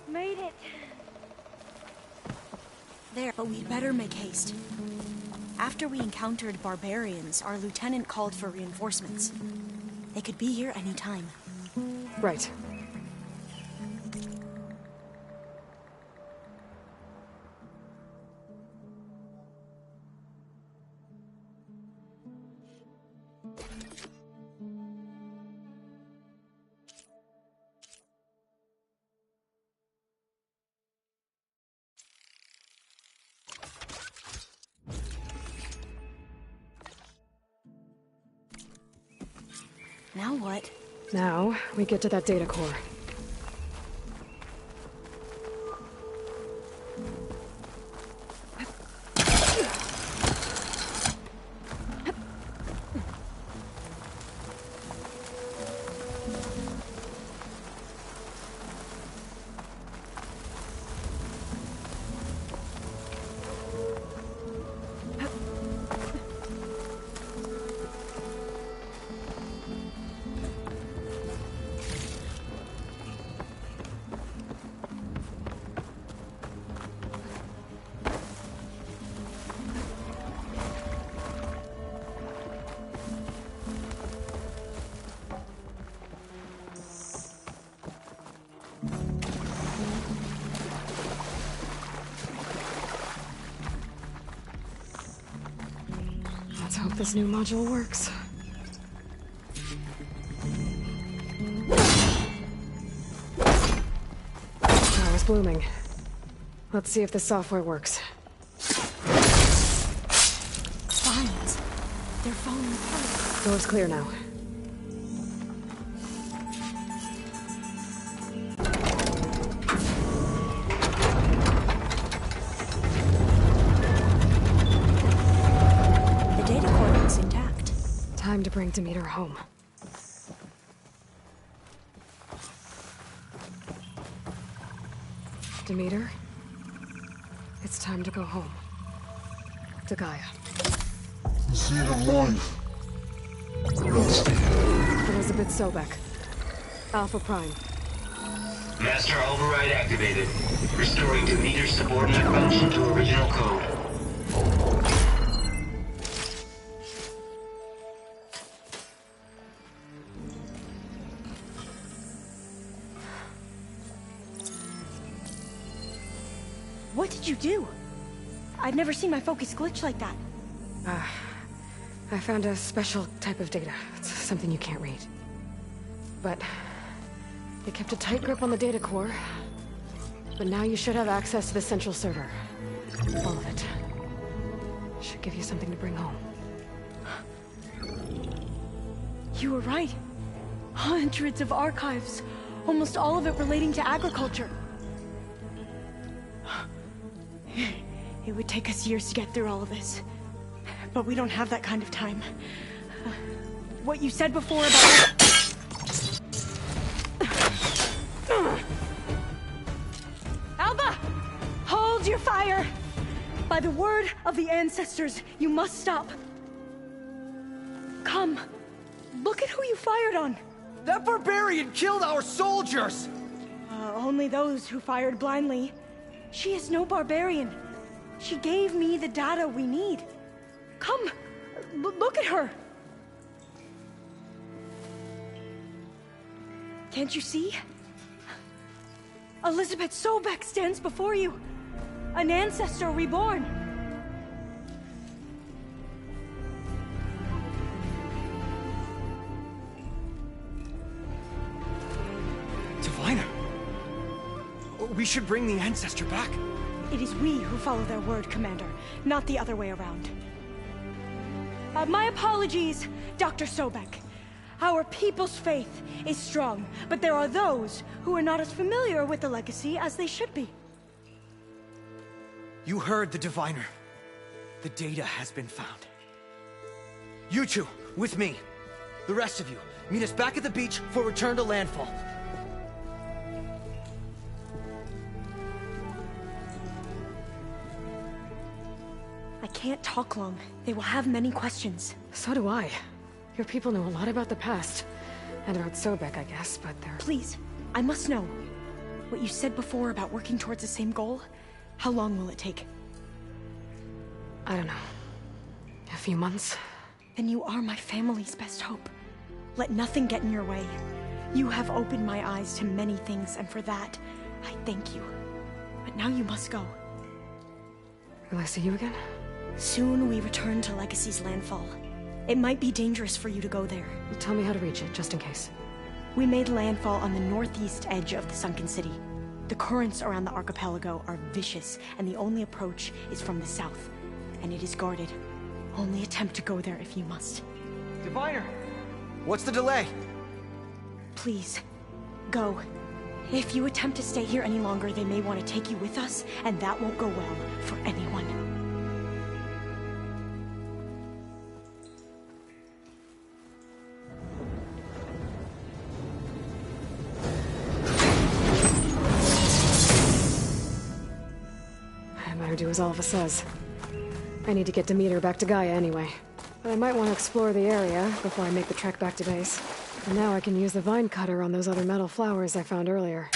Made it! There, but we'd better make haste. After we encountered barbarians, our lieutenant called for reinforcements. They could be here any time. Right. Now what? Now, we get to that data core. this new module works. Now it's blooming. Let's see if the software works. Vines. They're falling apart. Door's clear now. The data core looks intact. Time to bring Demeter home. Demeter? It's time to go home. To Gaia. Elizabeth Sobek. Alpha Prime. Master override activated. Restoring Demeter's subordinate function to original code. What did you do? I've never seen my focus glitch like that. I found a special type of data. It's something you can't read. But it kept a tight grip on the data core. But now you should have access to the central server. All of it. Should give you something to bring home. You were right. Hundreds of archives. Almost all of it relating to agriculture. It would take us years to get through all of this. But we don't have that kind of time. What you said before about... Alba! Hold your fire! By the word of the ancestors, you must stop. Come. Look at who you fired on. That barbarian killed our soldiers! Only those who fired blindly. She is no barbarian. She gave me the data we need. Come, look at her. Can't you see? Elizabeth Sobek stands before you. An ancestor reborn. Diviner! We should bring the ancestor back. It is we who follow their word, Commander, not the other way around. My apologies, Dr. Sobek. Our people's faith is strong, but there are those who are not as familiar with the legacy as they should be. You heard the diviner. The data has been found. You two, with me. The rest of you, meet us back at the beach for return to landfall. I can't talk long. They will have many questions. So do I. Your people know a lot about the past. And about Sobek, I guess, but they're... Please, I must know. What you said before about working towards the same goal, how long will it take? I don't know. A few months? Then you are my family's best hope. Let nothing get in your way. You have opened my eyes to many things, and for that, I thank you. But now you must go. Will I see you again? Soon we return to Legacy's landfall. It might be dangerous for you to go there. Tell me how to reach it, just in case. We made landfall on the northeast edge of the sunken city. The currents around the archipelago are vicious, and the only approach is from the south. And it is guarded. Only attempt to go there if you must. Diviner! What's the delay? Please, go. If you attempt to stay here any longer, they may want to take you with us, and that won't go well for anyone. I better do as Alva says. I need to get Demeter back to Gaia anyway. But I might want to explore the area before I make the trek back to base. And now I can use the vine cutter on those other metal flowers I found earlier.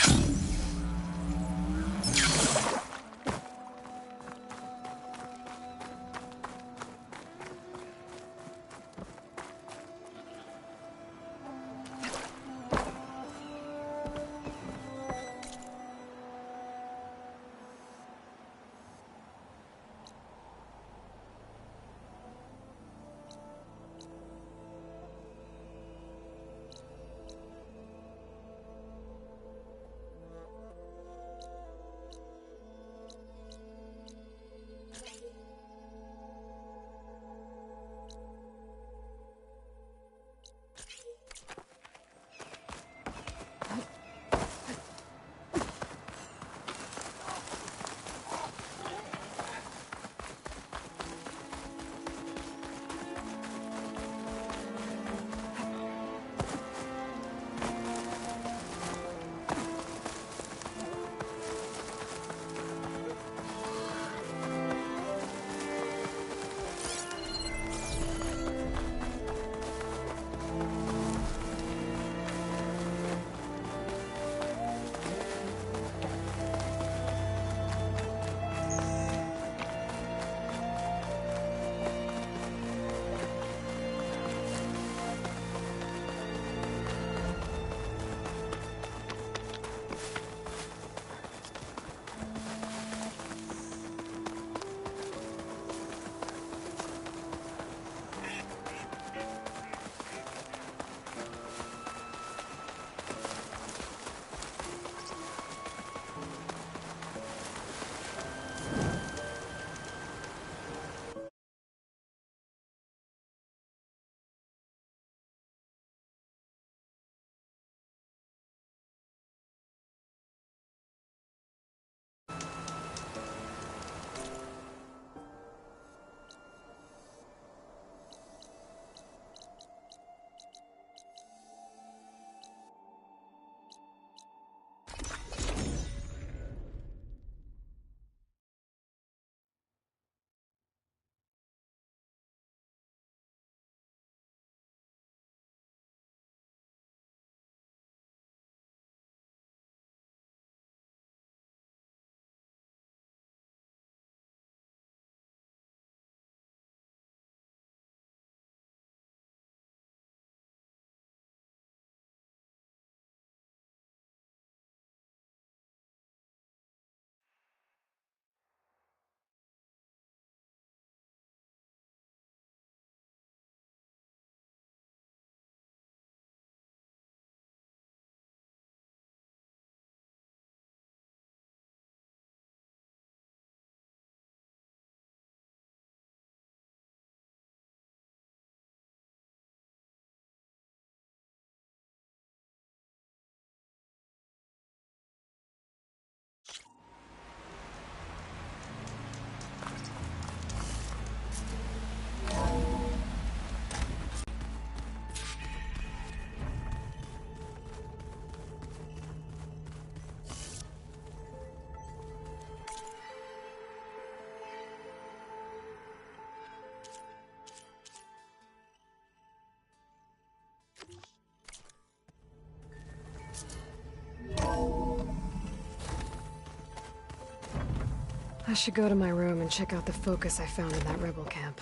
I should go to my room and check out the focus I found in that rebel camp.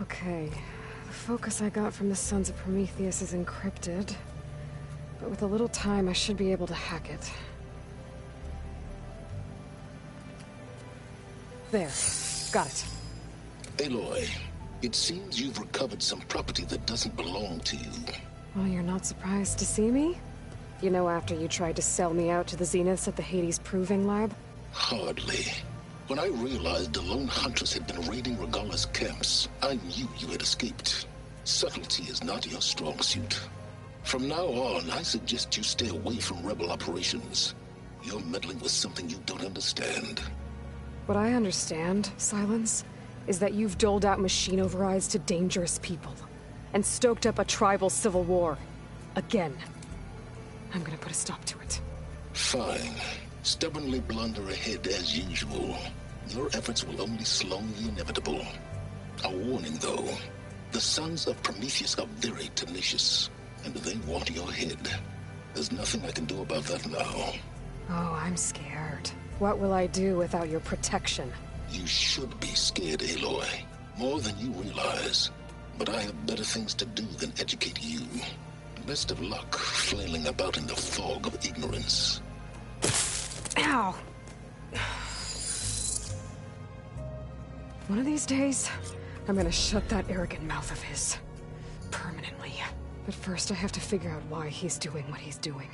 Okay, the focus I got from the Sons of Prometheus is encrypted, but with a little time I should be able to hack it. There, got it. Aloy, it seems you've recovered some property that doesn't belong to you. Well, you're not surprised to see me? You know, after you tried to sell me out to the Zeniths at the Hades Proving Lab? Hardly. When I realized the lone hunters had been raiding Regalla's camps, I knew you had escaped. Subtlety is not your strong suit. From now on, I suggest you stay away from rebel operations. You're meddling with something you don't understand. What I understand, Silence, is that you've doled out machine overrides to dangerous people, and stoked up a tribal civil war. Again. I'm gonna put a stop to it. Fine. Stubbornly blunder ahead as usual. Your efforts will only slow the inevitable. A warning, though. The Sons of Prometheus are very tenacious, and they want your head. There's nothing I can do about that now. Oh, I'm scared. What will I do without your protection? You should be scared, Aloy. More than you realize. But I have better things to do than educate you. Best of luck flailing about in the fog of ignorance. Ow! One of these days, I'm gonna shut that arrogant mouth of his. Permanently. But first I have to figure out why he's doing what he's doing.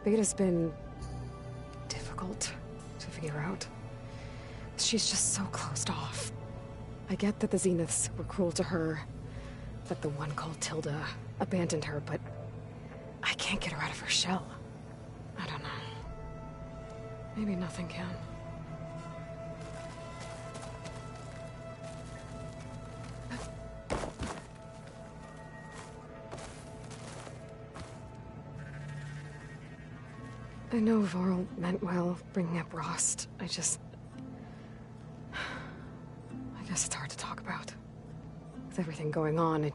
Beta's been difficult to figure out. She's just so closed off. I get that the Zeniths were cruel to her, that the one called Tilda abandoned her, but I can't get her out of her shell. I don't know. Maybe nothing can. I know Varl meant well, bringing up Rost. I guess it's hard to talk about. With everything going on, it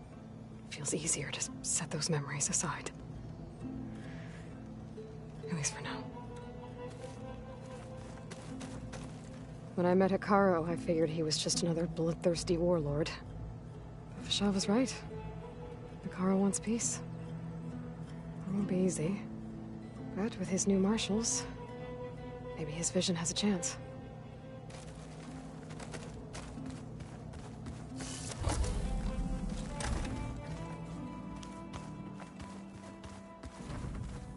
feels easier to set those memories aside. At least for now. When I met Hekarro, I figured he was just another bloodthirsty warlord. But Fashav was right. Hekarro wants peace. It won't be easy. But with his new marshals, maybe his vision has a chance.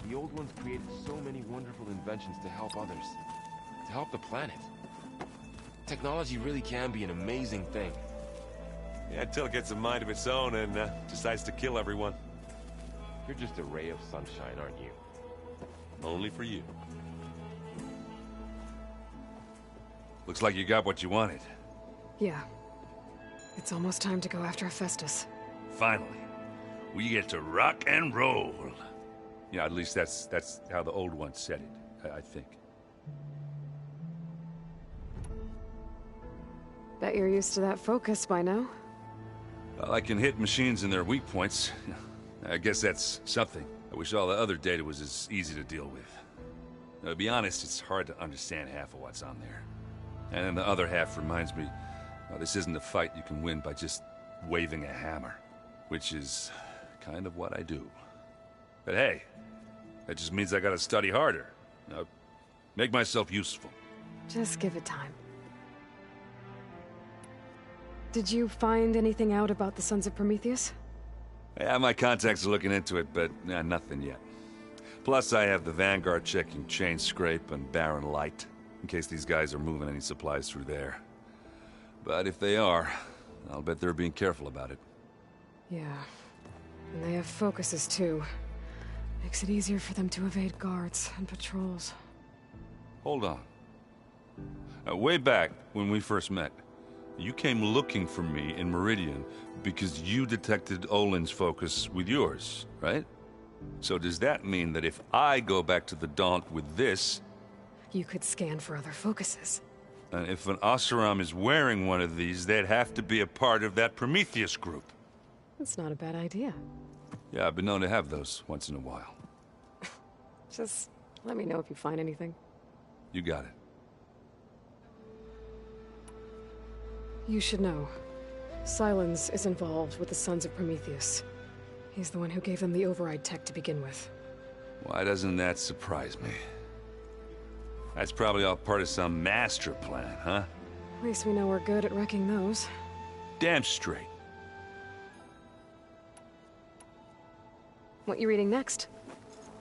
The old ones created so many wonderful inventions to help others. To help the planet. Technology really can be an amazing thing. Yeah, until it gets a mind of its own and decides to kill everyone. You're just a ray of sunshine, aren't you? Only for you. Looks like you got what you wanted. Yeah. It's almost time to go after Hephaestus. Finally. We get to rock and roll. Yeah, at least that's how the old ones said it, I think. Bet you're used to that focus by now. Well, I can hit machines in their weak points. I guess that's something. I wish all the other data was as easy to deal with. Now, to be honest, it's hard to understand half of what's on there. And then the other half reminds me, this isn't a fight you can win by just waving a hammer. Which is kind of what I do. But hey, that just means I gotta study harder. Make myself useful. Just give it time. Did you find anything out about the Sons of Prometheus? Yeah, my contacts are looking into it, but nothing yet. Plus, I have the Vanguard checking Chain Scrape and Barren Light, in case these guys are moving any supplies through there. But if they are, I'll bet they're being careful about it. Yeah. And they have focuses, too. Makes it easier for them to evade guards and patrols. Hold on. Way back, when we first met, you came looking for me in Meridian because you detected Olin's focus with yours, right? So does that mean that if I go back to the Daunt with this... You could scan for other focuses. And if an Oseram is wearing one of these, they'd have to be a part of that Prometheus group. That's not a bad idea. Yeah, I've been known to have those once in a while. Just let me know if you find anything. You got it. You should know. Sylens is involved with the Sons of Prometheus. He's the one who gave them the override tech to begin with. Why doesn't that surprise me? That's probably all part of some master plan, huh? At least we know we're good at wrecking those. Damn straight. What you reading next?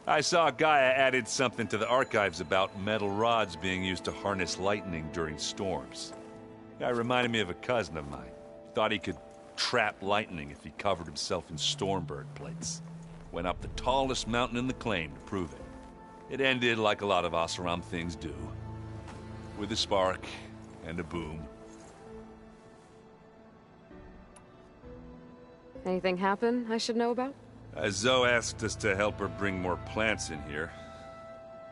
I saw Gaia added something to the archives about metal rods being used to harness lightning during storms. Guy reminded me of a cousin of mine. Thought he could trap lightning if he covered himself in Stormbird plates. Went up the tallest mountain in the claim to prove it. It ended like a lot of Oseram things do. With a spark and a boom. Anything happen I should know about? Zoe asked us to help her bring more plants in here.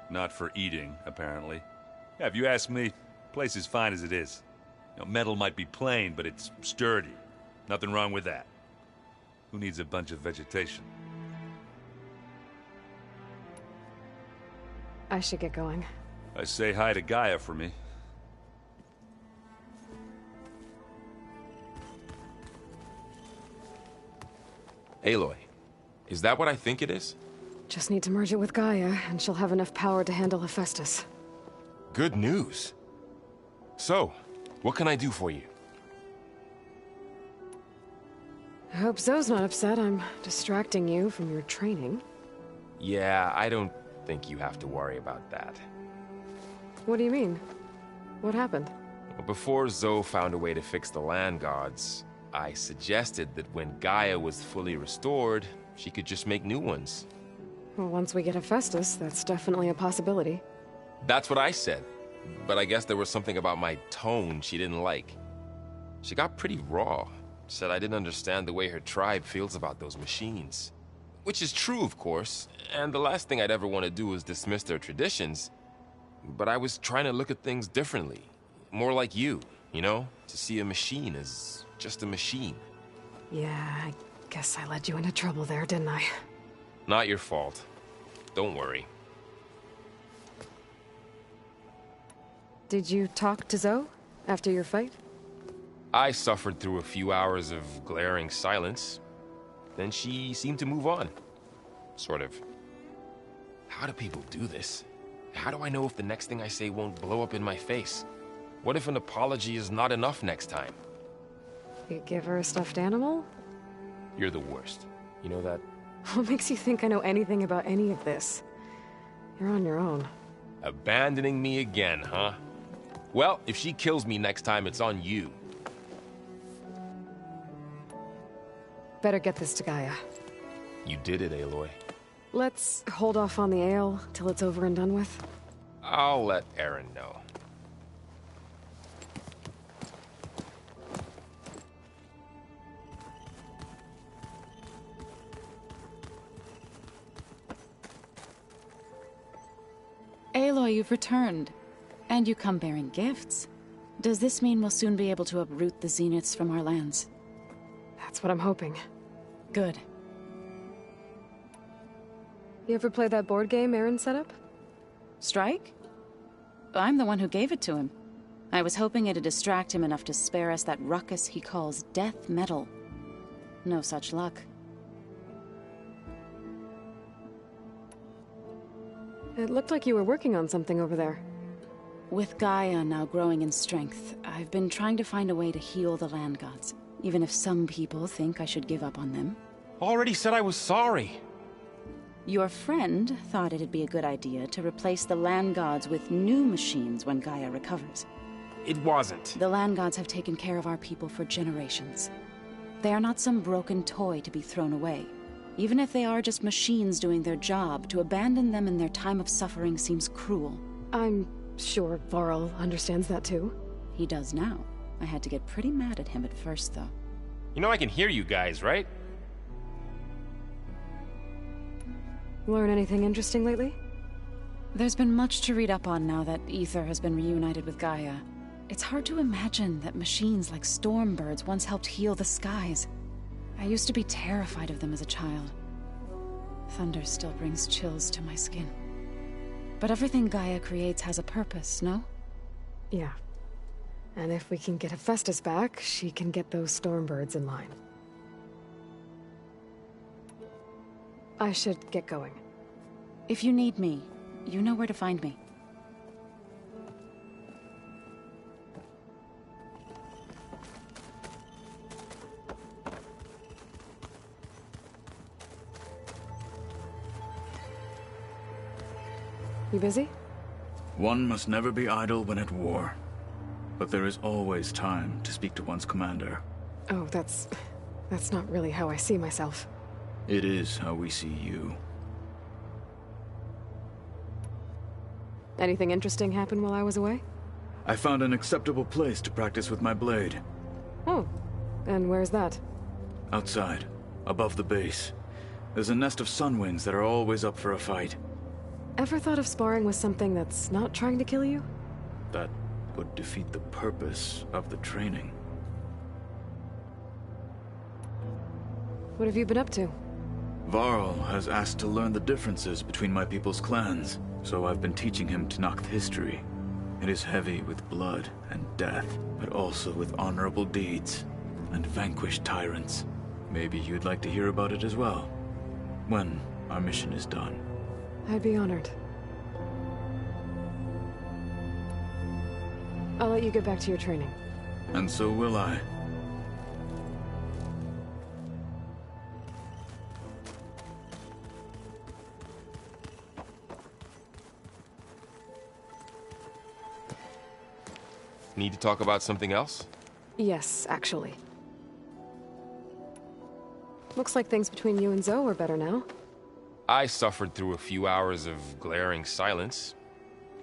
Not for eating, apparently. Yeah, if you ask me, the place is fine as it is. You know, metal might be plain, but it's sturdy. Nothing wrong with that. Who needs a bunch of vegetation? I should get going. Say hi to Gaia for me. Aloy, is that what I think it is? Just need to merge it with Gaia, and she'll have enough power to handle Hephaestus. Good news. So, what can I do for you? I hope Zoe's not upset I'm distracting you from your training. Yeah, I don't think you have to worry about that. What do you mean? What happened? Well, before Zoe found a way to fix the land gods, I suggested that when Gaia was fully restored, she could just make new ones. Well, once we get Hephaestus, that's definitely a possibility. That's what I said. But I guess there was something about my tone she didn't like. She got pretty raw. Said I didn't understand the way her tribe feels about those machines. Which is true, of course, and the last thing I'd ever want to do is dismiss their traditions. But I was trying to look at things differently. More like you know? To see a machine as just a machine. Yeah, I guess I led you into trouble there, didn't I? Not your fault. Don't worry. Did you talk to Zoe after your fight? I suffered through a few hours of glaring silence. Then she seemed to move on. Sort of. How do people do this? How do I know if the next thing I say won't blow up in my face? What if an apology is not enough next time? You give her a stuffed animal? You're the worst. You know that? What makes you think I know anything about any of this? You're on your own. Abandoning me again, huh? Well, if she kills me next time, it's on you. Better get this to Gaia. You did it, Aloy. Let's hold off on the ale till it's over and done with. I'll let Aaron know. Aloy, you've returned. And you come bearing gifts. Does this mean we'll soon be able to uproot the Zeniths from our lands? That's what I'm hoping. Good. You ever play that board game Aaron set up? Strike? I'm the one who gave it to him. I was hoping it'd distract him enough to spare us that ruckus he calls death metal. No such luck. It looked like you were working on something over there. With Gaia now growing in strength, I've been trying to find a way to heal the land gods, even if some people think I should give up on them. Already said I was sorry. Your friend thought it'd be a good idea to replace the land gods with new machines when Gaia recovers. It wasn't. The land gods have taken care of our people for generations. They are not some broken toy to be thrown away. Even if they are just machines doing their job, to abandon them in their time of suffering seems cruel. I'm sure Varl understands that too. He does now. I had to get pretty mad at him at first, though. You know I can hear you guys, right? Learn anything interesting lately? There's been much to read up on now that Aether has been reunited with Gaia. It's hard to imagine that machines like Stormbirds once helped heal the skies. I used to be terrified of them as a child. Thunder still brings chills to my skin. But everything Gaia creates has a purpose, no? Yeah. And if we can get Hephaestus back, she can get those Stormbirds in line. I should get going. If you need me, you know where to find me. You busy? One must never be idle when at war. But there is always time to speak to one's commander. Oh, that's not really how I see myself. It is how we see you. Anything interesting happen while I was away? I found an acceptable place to practice with my blade. Oh, and where's that? Outside, above the base. There's a nest of sunwings that are always up for a fight. Ever thought of sparring with something that's not trying to kill you? That would defeat the purpose of the training. What have you been up to? Varl has asked to learn the differences between my people's clans, so I've been teaching him Tenakth history. It is heavy with blood and death, but also with honorable deeds and vanquished tyrants. Maybe you'd like to hear about it as well, when our mission is done. I'd be honored. I'll let you get back to your training. And so will I. Need to talk about something else? Yes, actually. Looks like things between you and Zoe are better now. I suffered through a few hours of glaring silence.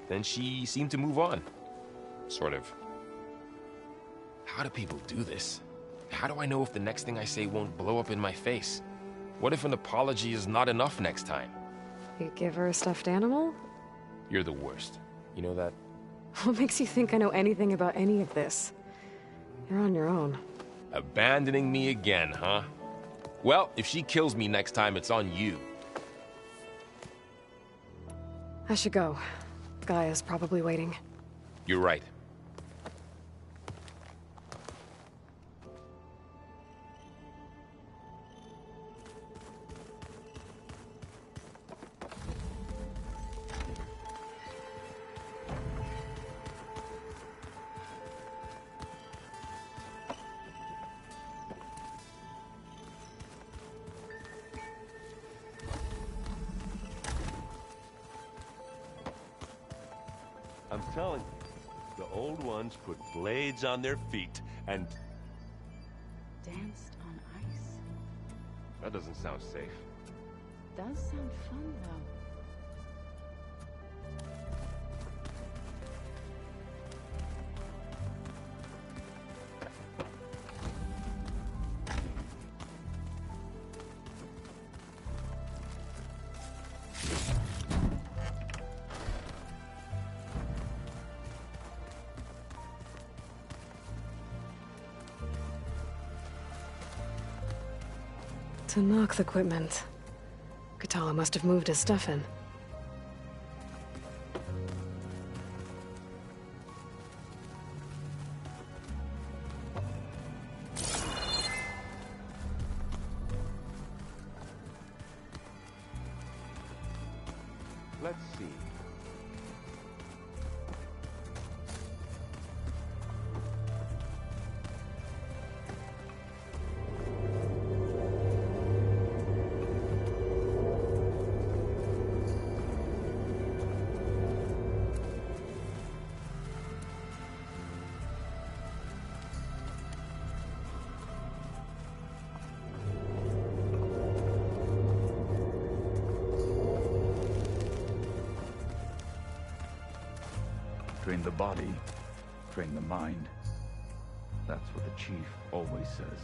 Then she seemed to move on. Sort of. How do people do this? How do I know if the next thing I say won't blow up in my face? What if an apology is not enough next time? You give her a stuffed animal? You're the worst. You know that? What makes you think I know anything about any of this? You're on your own. Abandoning me again, huh? Well, if she kills me next time, it's on you. I should go. Gaia's probably waiting. You're right. I'm telling you, the old ones put blades on their feet and... Danced on ice? That doesn't sound safe. Does sound fun, though. Tenakth equipment. Katala must have moved his stuff in. Let's see. Train the body, train the mind. That's what the chief always says.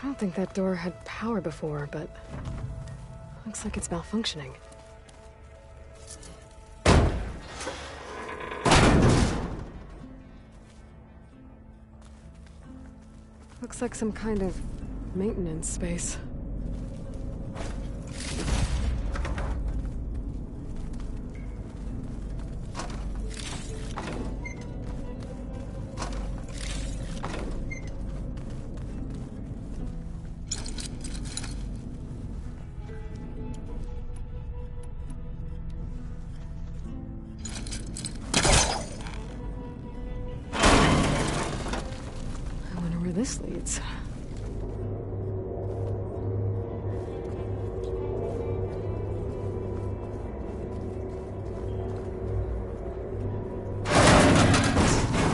don't think that door had power before, but looks like it's malfunctioning. Looks like some kind of maintenance space. This leads.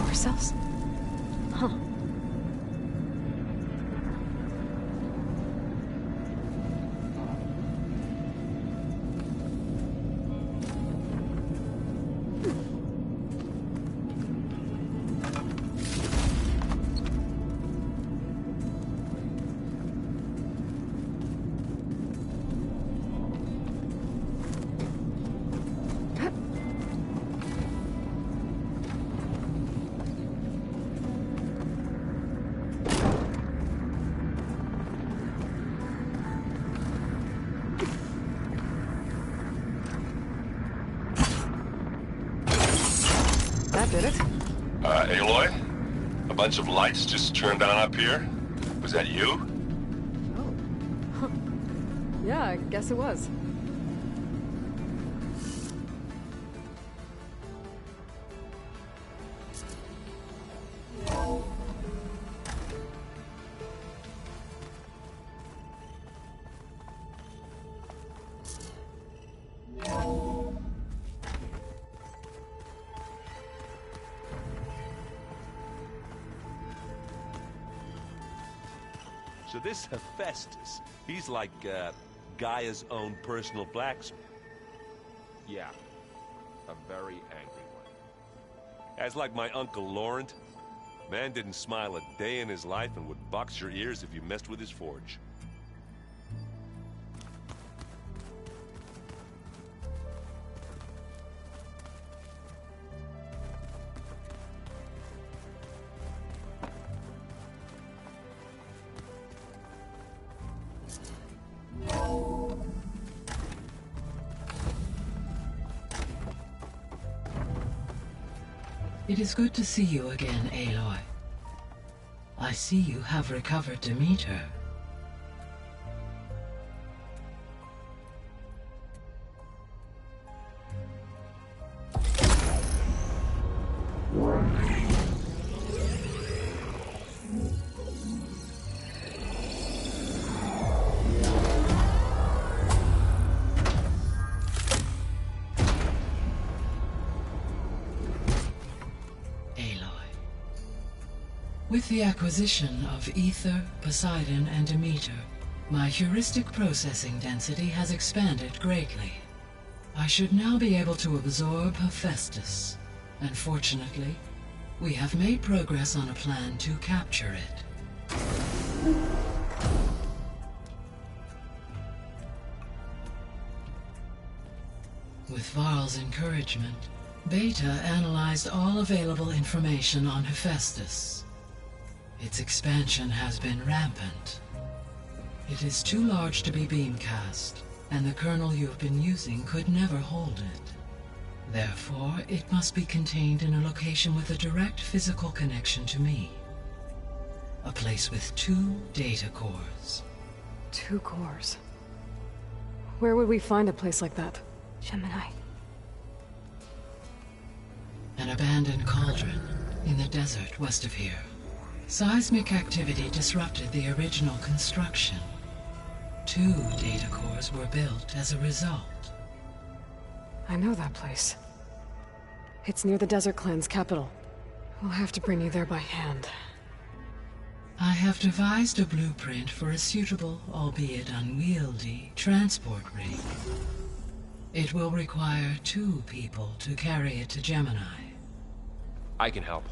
Ourselves? Huh. Did it? Aloy? A bunch of lights just turned on up here? Was that you? Oh. Huh. Yeah, I guess it was. So this Hephaestus, he's like, Gaia's own personal blacksmith. Yeah. A very angry one. As like my Uncle Laurent. Man didn't smile a day in his life and would box your ears if you messed with his forge. It is good to see you again, Aloy. I see you have recovered Demeter. With the acquisition of Ether, Poseidon, and Demeter, my heuristic processing density has expanded greatly. I should now be able to absorb Hephaestus, and fortunately, we have made progress on a plan to capture it. With Varl's encouragement, Beta analyzed all available information on Hephaestus. Its expansion has been rampant. It is too large to be beamcast, and the kernel you've been using could never hold it. Therefore, it must be contained in a location with a direct physical connection to me. A place with 2 data cores. 2 cores? Where would we find a place like that? Gemini. An abandoned cauldron in the desert west of here. Seismic activity disrupted the original construction. 2 data cores were built as a result. I know that place. It's near the Desert Clan's capital. We'll have to bring you there by hand. I have devised a blueprint for a suitable, albeit unwieldy, transport rig. It will require 2 people to carry it to Gemini. I can help.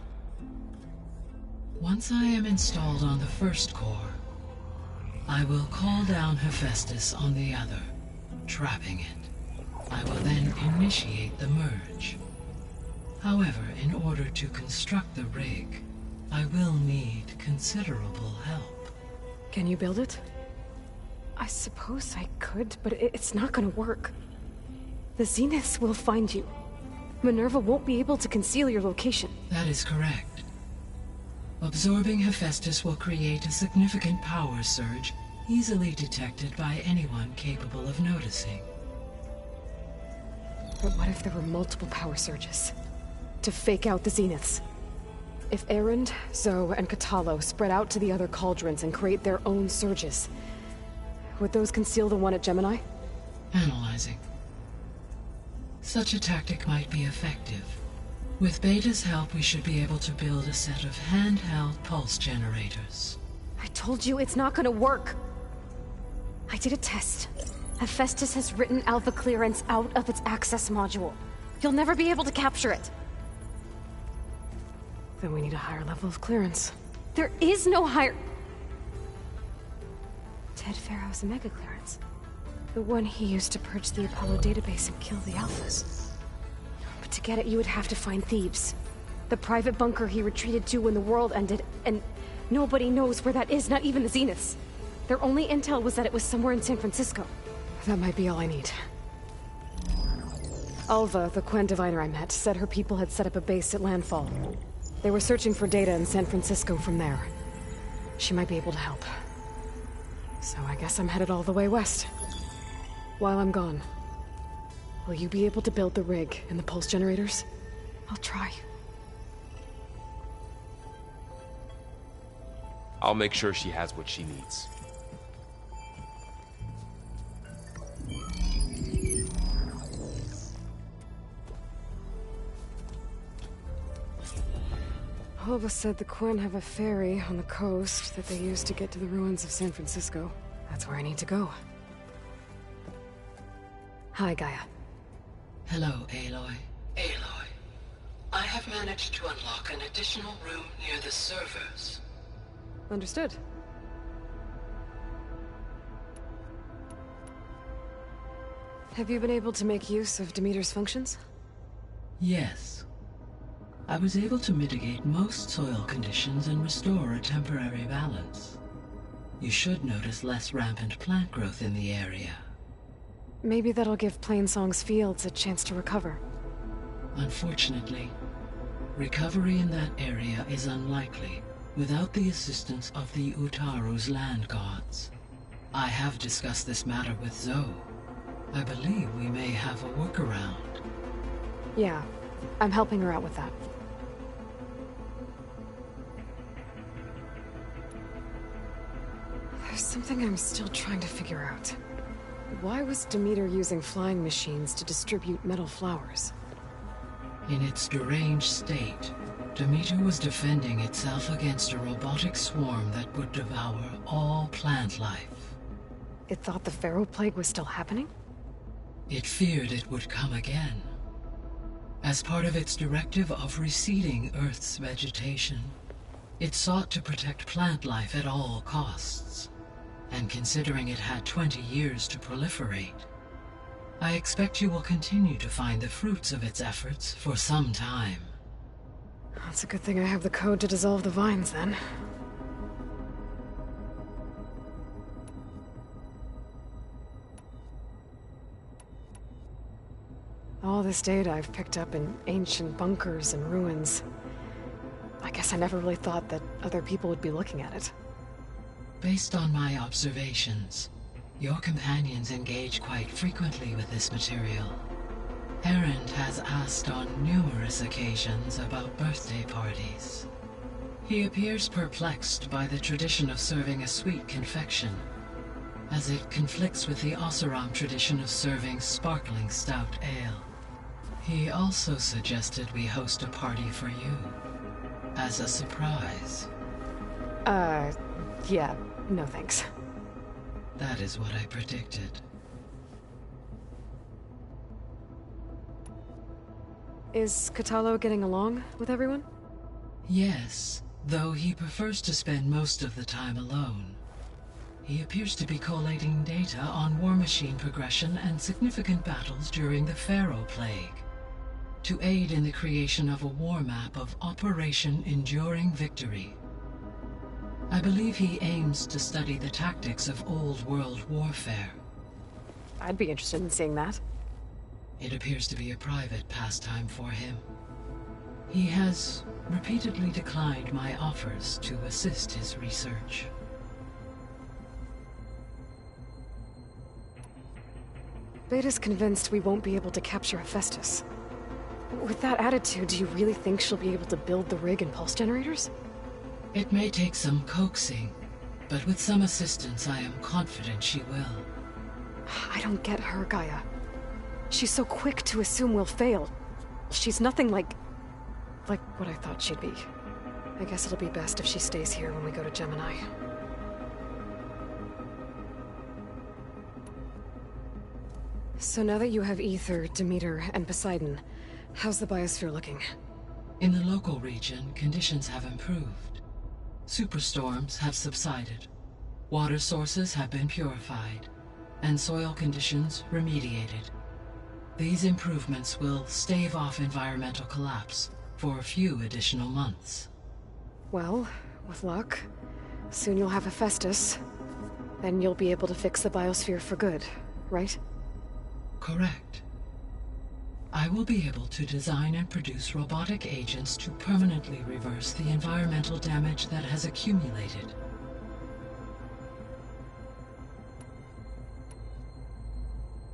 Once I am installed on the first core, I will call down Hephaestus on the other, trapping it. I will then initiate the merge. However, in order to construct the rig, I will need considerable help. Can you build it? I suppose I could, but it's not gonna work. The Zeniths will find you. Minerva won't be able to conceal your location. That is correct. Absorbing Hephaestus will create a significant power surge, easily detected by anyone capable of noticing. But what if there were multiple power surges? To fake out the Zeniths? If Erend, Zoe, and Kotallo spread out to the other cauldrons and create their own surges, would those conceal the one at Gemini? Analyzing. Such a tactic might be effective. With Beta's help, we should be able to build a set of handheld pulse generators. I told you it's not gonna work. I did a test. Hephaestus has written Alpha clearance out of its access module. You'll never be able to capture it. Then we need a higher level of clearance. There is no higher... Ted Pharaoh's Omega clearance. The one he used to purge the Apollo database and kill the Alphas. But to get it, you would have to find Thebes. The private bunker he retreated to when the world ended, and nobody knows where that is, not even the Zeniths. Their only intel was that it was somewhere in San Francisco. That might be all I need. Alva, the Quen diviner I met, said her people had set up a base at Landfall. They were searching for data in San Francisco from there. She might be able to help. So I guess I'm headed all the way west. While I'm gone, will you be able to build the rig and the pulse generators? I'll try. I'll make sure she has what she needs. Alva said the Quen have a ferry on the coast that they use to get to the ruins of San Francisco. That's where I need to go. Hi, Gaia. Hello, Aloy. Aloy, I have managed to unlock an additional room near the servers. Understood. Have you been able to make use of Demeter's functions? Yes. I was able to mitigate most soil conditions and restore a temporary balance. You should notice less rampant plant growth in the area. Maybe that'll give Plainsong's fields a chance to recover. Unfortunately, recovery in that area is unlikely without the assistance of the Utaru's land gods. I have discussed this matter with Zoe. I believe we may have a workaround. Yeah, I'm helping her out with that. There's something I'm still trying to figure out. Why was Demeter using flying machines to distribute metal flowers? In its deranged state, Demeter was defending itself against a robotic swarm that would devour all plant life. It thought the Pharaoh Plague was still happening? It feared it would come again. As part of its directive of receding Earth's vegetation, it sought to protect plant life at all costs. And considering it had 20 years to proliferate, I expect you will continue to find the fruits of its efforts for some time. That's a good thing I have the code to dissolve the vines, then. All this data I've picked up in ancient bunkers and ruins. I guess I never really thought that other people would be looking at it. Based on my observations, your companions engage quite frequently with this material. Erend has asked on numerous occasions about birthday parties. He appears perplexed by the tradition of serving a sweet confection, as it conflicts with the Oseram tradition of serving sparkling stout ale. He also suggested we host a party for you, as a surprise. Yeah, no thanks. That is what I predicted. Is Kotallo getting along with everyone? Yes, though he prefers to spend most of the time alone. He appears to be collating data on war machine progression and significant battles during the Pharaoh Plague, to aid in the creation of a war map of Operation Enduring Victory. I believe he aims to study the tactics of old world warfare. I'd be interested in seeing that. It appears to be a private pastime for him. He has repeatedly declined my offers to assist his research. Beta's convinced we won't be able to capture Hephaestus. With that attitude, do you really think she'll be able to build the rig and pulse generators? It may take some coaxing, but with some assistance I am confident she will. I don't get her, Gaia. She's so quick to assume we'll fail. She's nothing like what I thought she'd be. I guess it'll be best if she stays here when we go to Gemini. So now that you have Aether, Demeter, and Poseidon, how's the biosphere looking? In the local region, conditions have improved. Superstorms have subsided. Water sources have been purified, and soil conditions remediated. These improvements will stave off environmental collapse for a few additional months. Well, with luck, soon you'll have Hephaestus. Then you'll be able to fix the biosphere for good, right? Correct. I will be able to design and produce robotic agents to permanently reverse the environmental damage that has accumulated.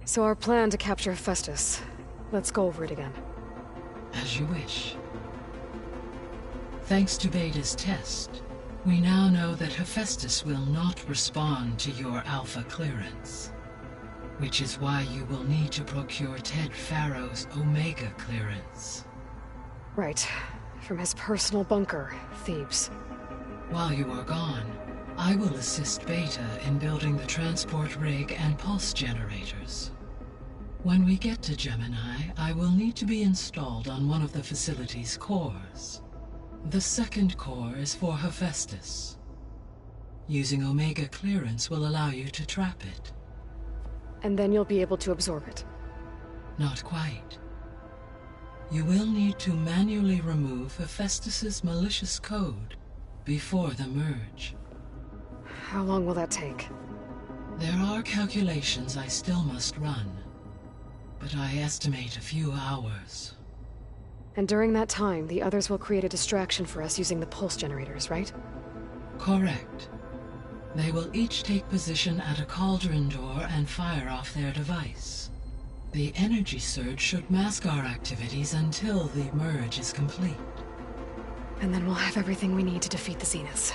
So our plan to capture Hephaestus. Let's go over it again. As you wish. Thanks to Beta's test, we now know that Hephaestus will not respond to your Alpha clearance. Which is why you will need to procure Ted Pharaoh's Omega clearance. Right. From his personal bunker, Thebes. While you are gone, I will assist Beta in building the transport rig and pulse generators. When we get to Gemini, I will need to be installed on one of the facility's cores. The second core is for Hephaestus. Using Omega clearance will allow you to trap it. And then you'll be able to absorb it. Not quite. You will need to manually remove Hephaestus's malicious code before the merge. How long will that take? There are calculations I still must run, but I estimate a few hours. And during that time, the others will create a distraction for us using the pulse generators, right? Correct. They will each take position at a cauldron door and fire off their device. The energy surge should mask our activities until the merge is complete. And then we'll have everything we need to defeat the Zeniths.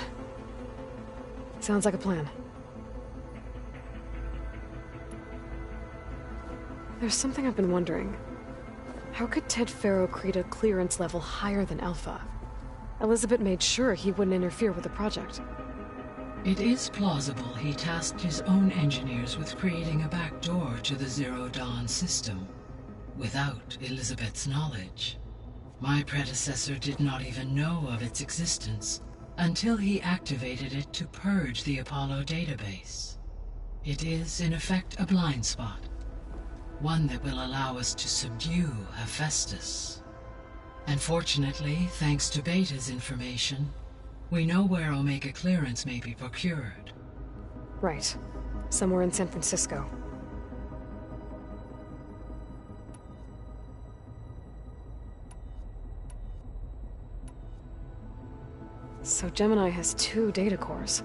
Sounds like a plan. There's something I've been wondering. How could Ted Pharaoh create a clearance level higher than Alpha? Elizabeth made sure he wouldn't interfere with the project. It is plausible he tasked his own engineers with creating a back door to the Zero Dawn system, without Elizabeth's knowledge. My predecessor did not even know of its existence until he activated it to purge the Apollo database. It is, in effect, a blind spot, one that will allow us to subdue Hephaestus. And fortunately, thanks to Beta's information, we know where Omega clearance may be procured. Right. Somewhere in San Francisco. So Gemini has 2 data cores.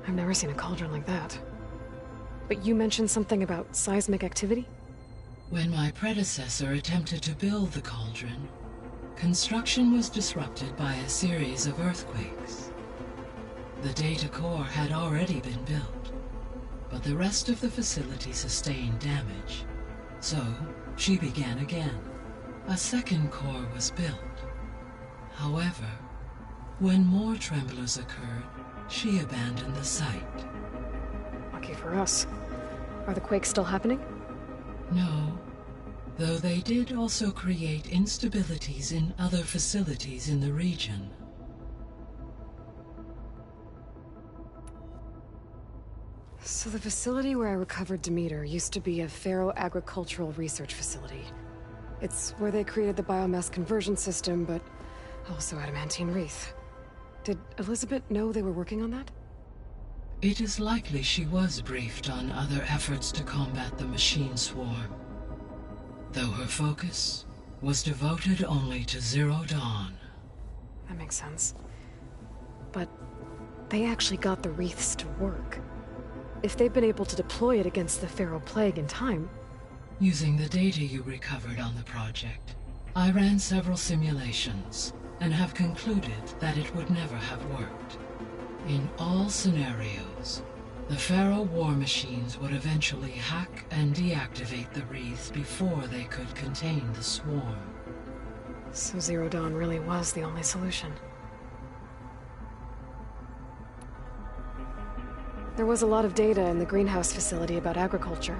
I've never seen a cauldron like that. But you mentioned something about seismic activity? When my predecessor attempted to build the cauldron, construction was disrupted by a series of earthquakes. The data core had already been built, but the rest of the facility sustained damage. So, she began again. A second core was built. However, when more tremblers occurred, she abandoned the site. Lucky for us. Are the quakes still happening? No, though they did also create instabilities in other facilities in the region. So the facility where I recovered Demeter used to be a Pharaoh agricultural research facility. It's where they created the biomass conversion system, but also adamantine wreath. Did Elizabeth know they were working on that? It is likely she was briefed on other efforts to combat the machine swarm, though her focus was devoted only to Zero Dawn. That makes sense. But they actually got the wreaths to work. If they've been able to deploy it against the Pharaoh Plague in time... Using the data you recovered on the project, I ran several simulations and have concluded that it would never have worked. In all scenarios, the Pharaoh war machines would eventually hack and deactivate the wreaths before they could contain the swarm. So Zero Dawn really was the only solution. There was a lot of data in the greenhouse facility about agriculture.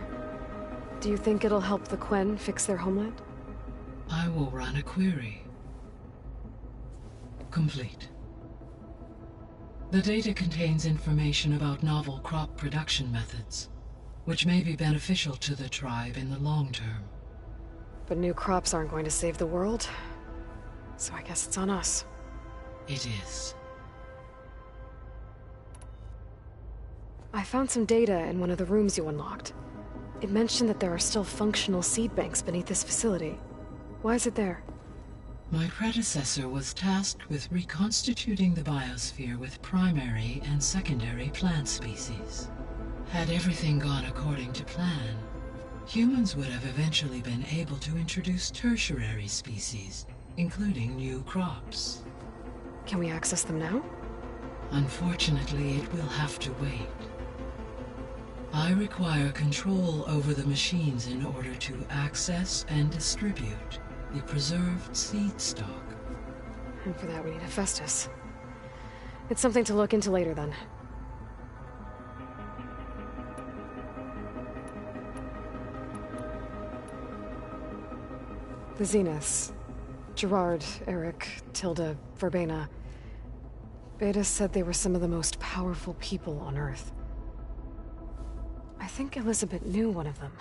Do you think it'll help the Quen fix their homeland? I will run a query. Complete. The data contains information about novel crop production methods, which may be beneficial to the tribe in the long term. But new crops aren't going to save the world, so I guess it's on us. It is. I found some data in one of the rooms you unlocked. It mentioned that there are still functional seed banks beneath this facility. Why is it there? My predecessor was tasked with reconstituting the biosphere with primary and secondary plant species. Had everything gone according to plan, humans would have eventually been able to introduce tertiary species, including new crops. Can we access them now? Unfortunately, it will have to wait. I require control over the machines in order to access and distribute the preserved seed stock. And for that we need Hephaestus. It's something to look into later then. The Zeniths. Gerard, Eric, Tilda, Verbena. Beta said they were some of the most powerful people on Earth. I think Elizabeth knew one of them.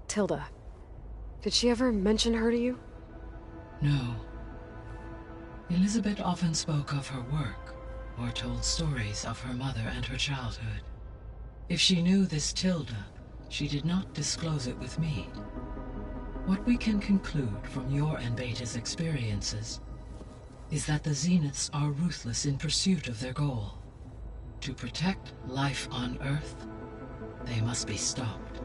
Tilda. Did she ever mention her to you? No. Elizabeth often spoke of her work, or told stories of her mother and her childhood. If she knew this Tilda, she did not disclose it with me. What we can conclude from your and Beta's experiences is that the Zeniths are ruthless in pursuit of their goal. To protect life on Earth, they must be stopped.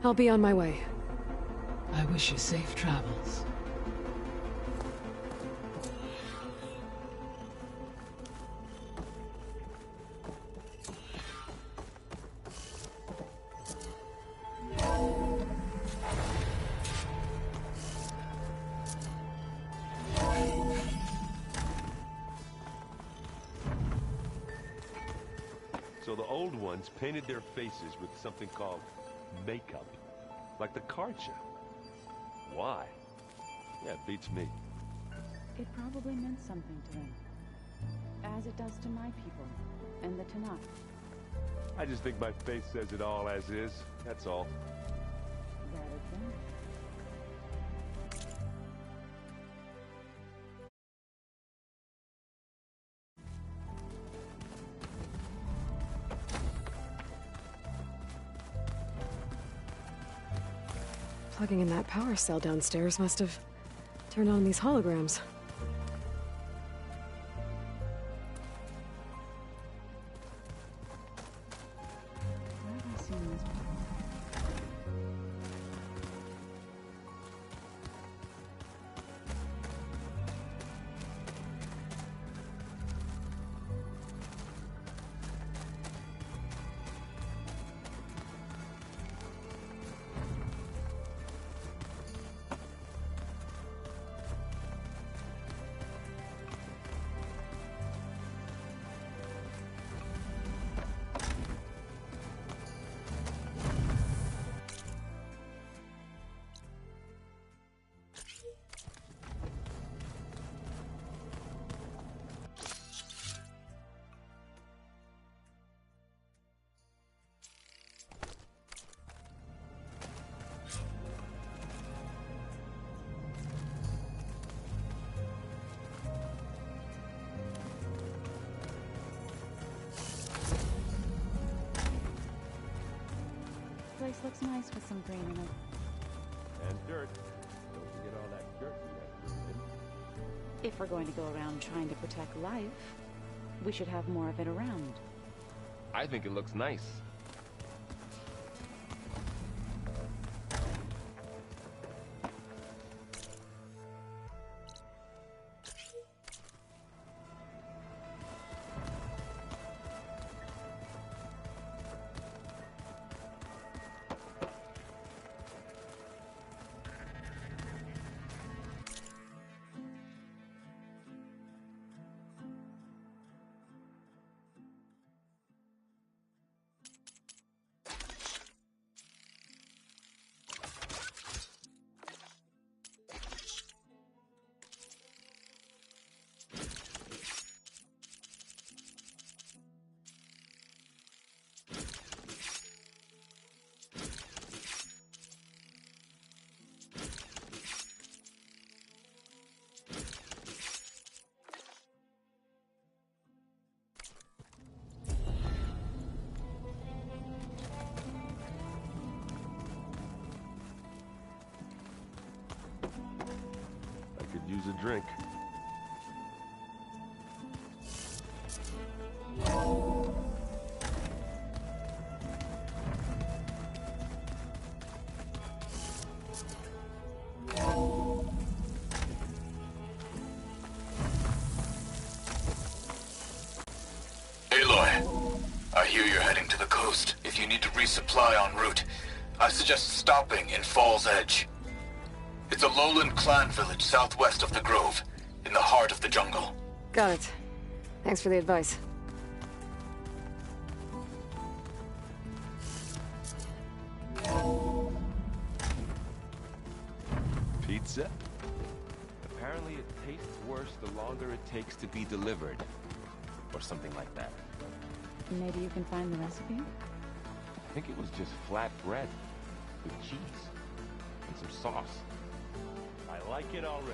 I'll be on my way. I wish you safe travels. So the old ones painted their faces with something called makeup. Like the Karcha. Why? Yeah, it beats me. It probably meant something to them. As it does to my people, and the Tanakh. I just think my face says it all as is, that's all. That it then? Plugging in that power cell downstairs must have turned on these holograms. Where have I seen this before? looks nice with some green in it. And dirt. Don't forget all that dirt we have in. If we're going to go around trying to protect life, we should have more of it around. I think it looks nice. Use a drink. Aloy, I hear you're heading to the coast. If you need to resupply en route, I suggest stopping in Falls Edge. It's a lowland clan village southwest of the Grove, in the heart of the jungle. Got it. Thanks for the advice. Pizza? Apparently it tastes worse the longer it takes to be delivered. Or something like that. Maybe you can find the recipe? I think it was just flat bread with cheese and some sauce. I like it already.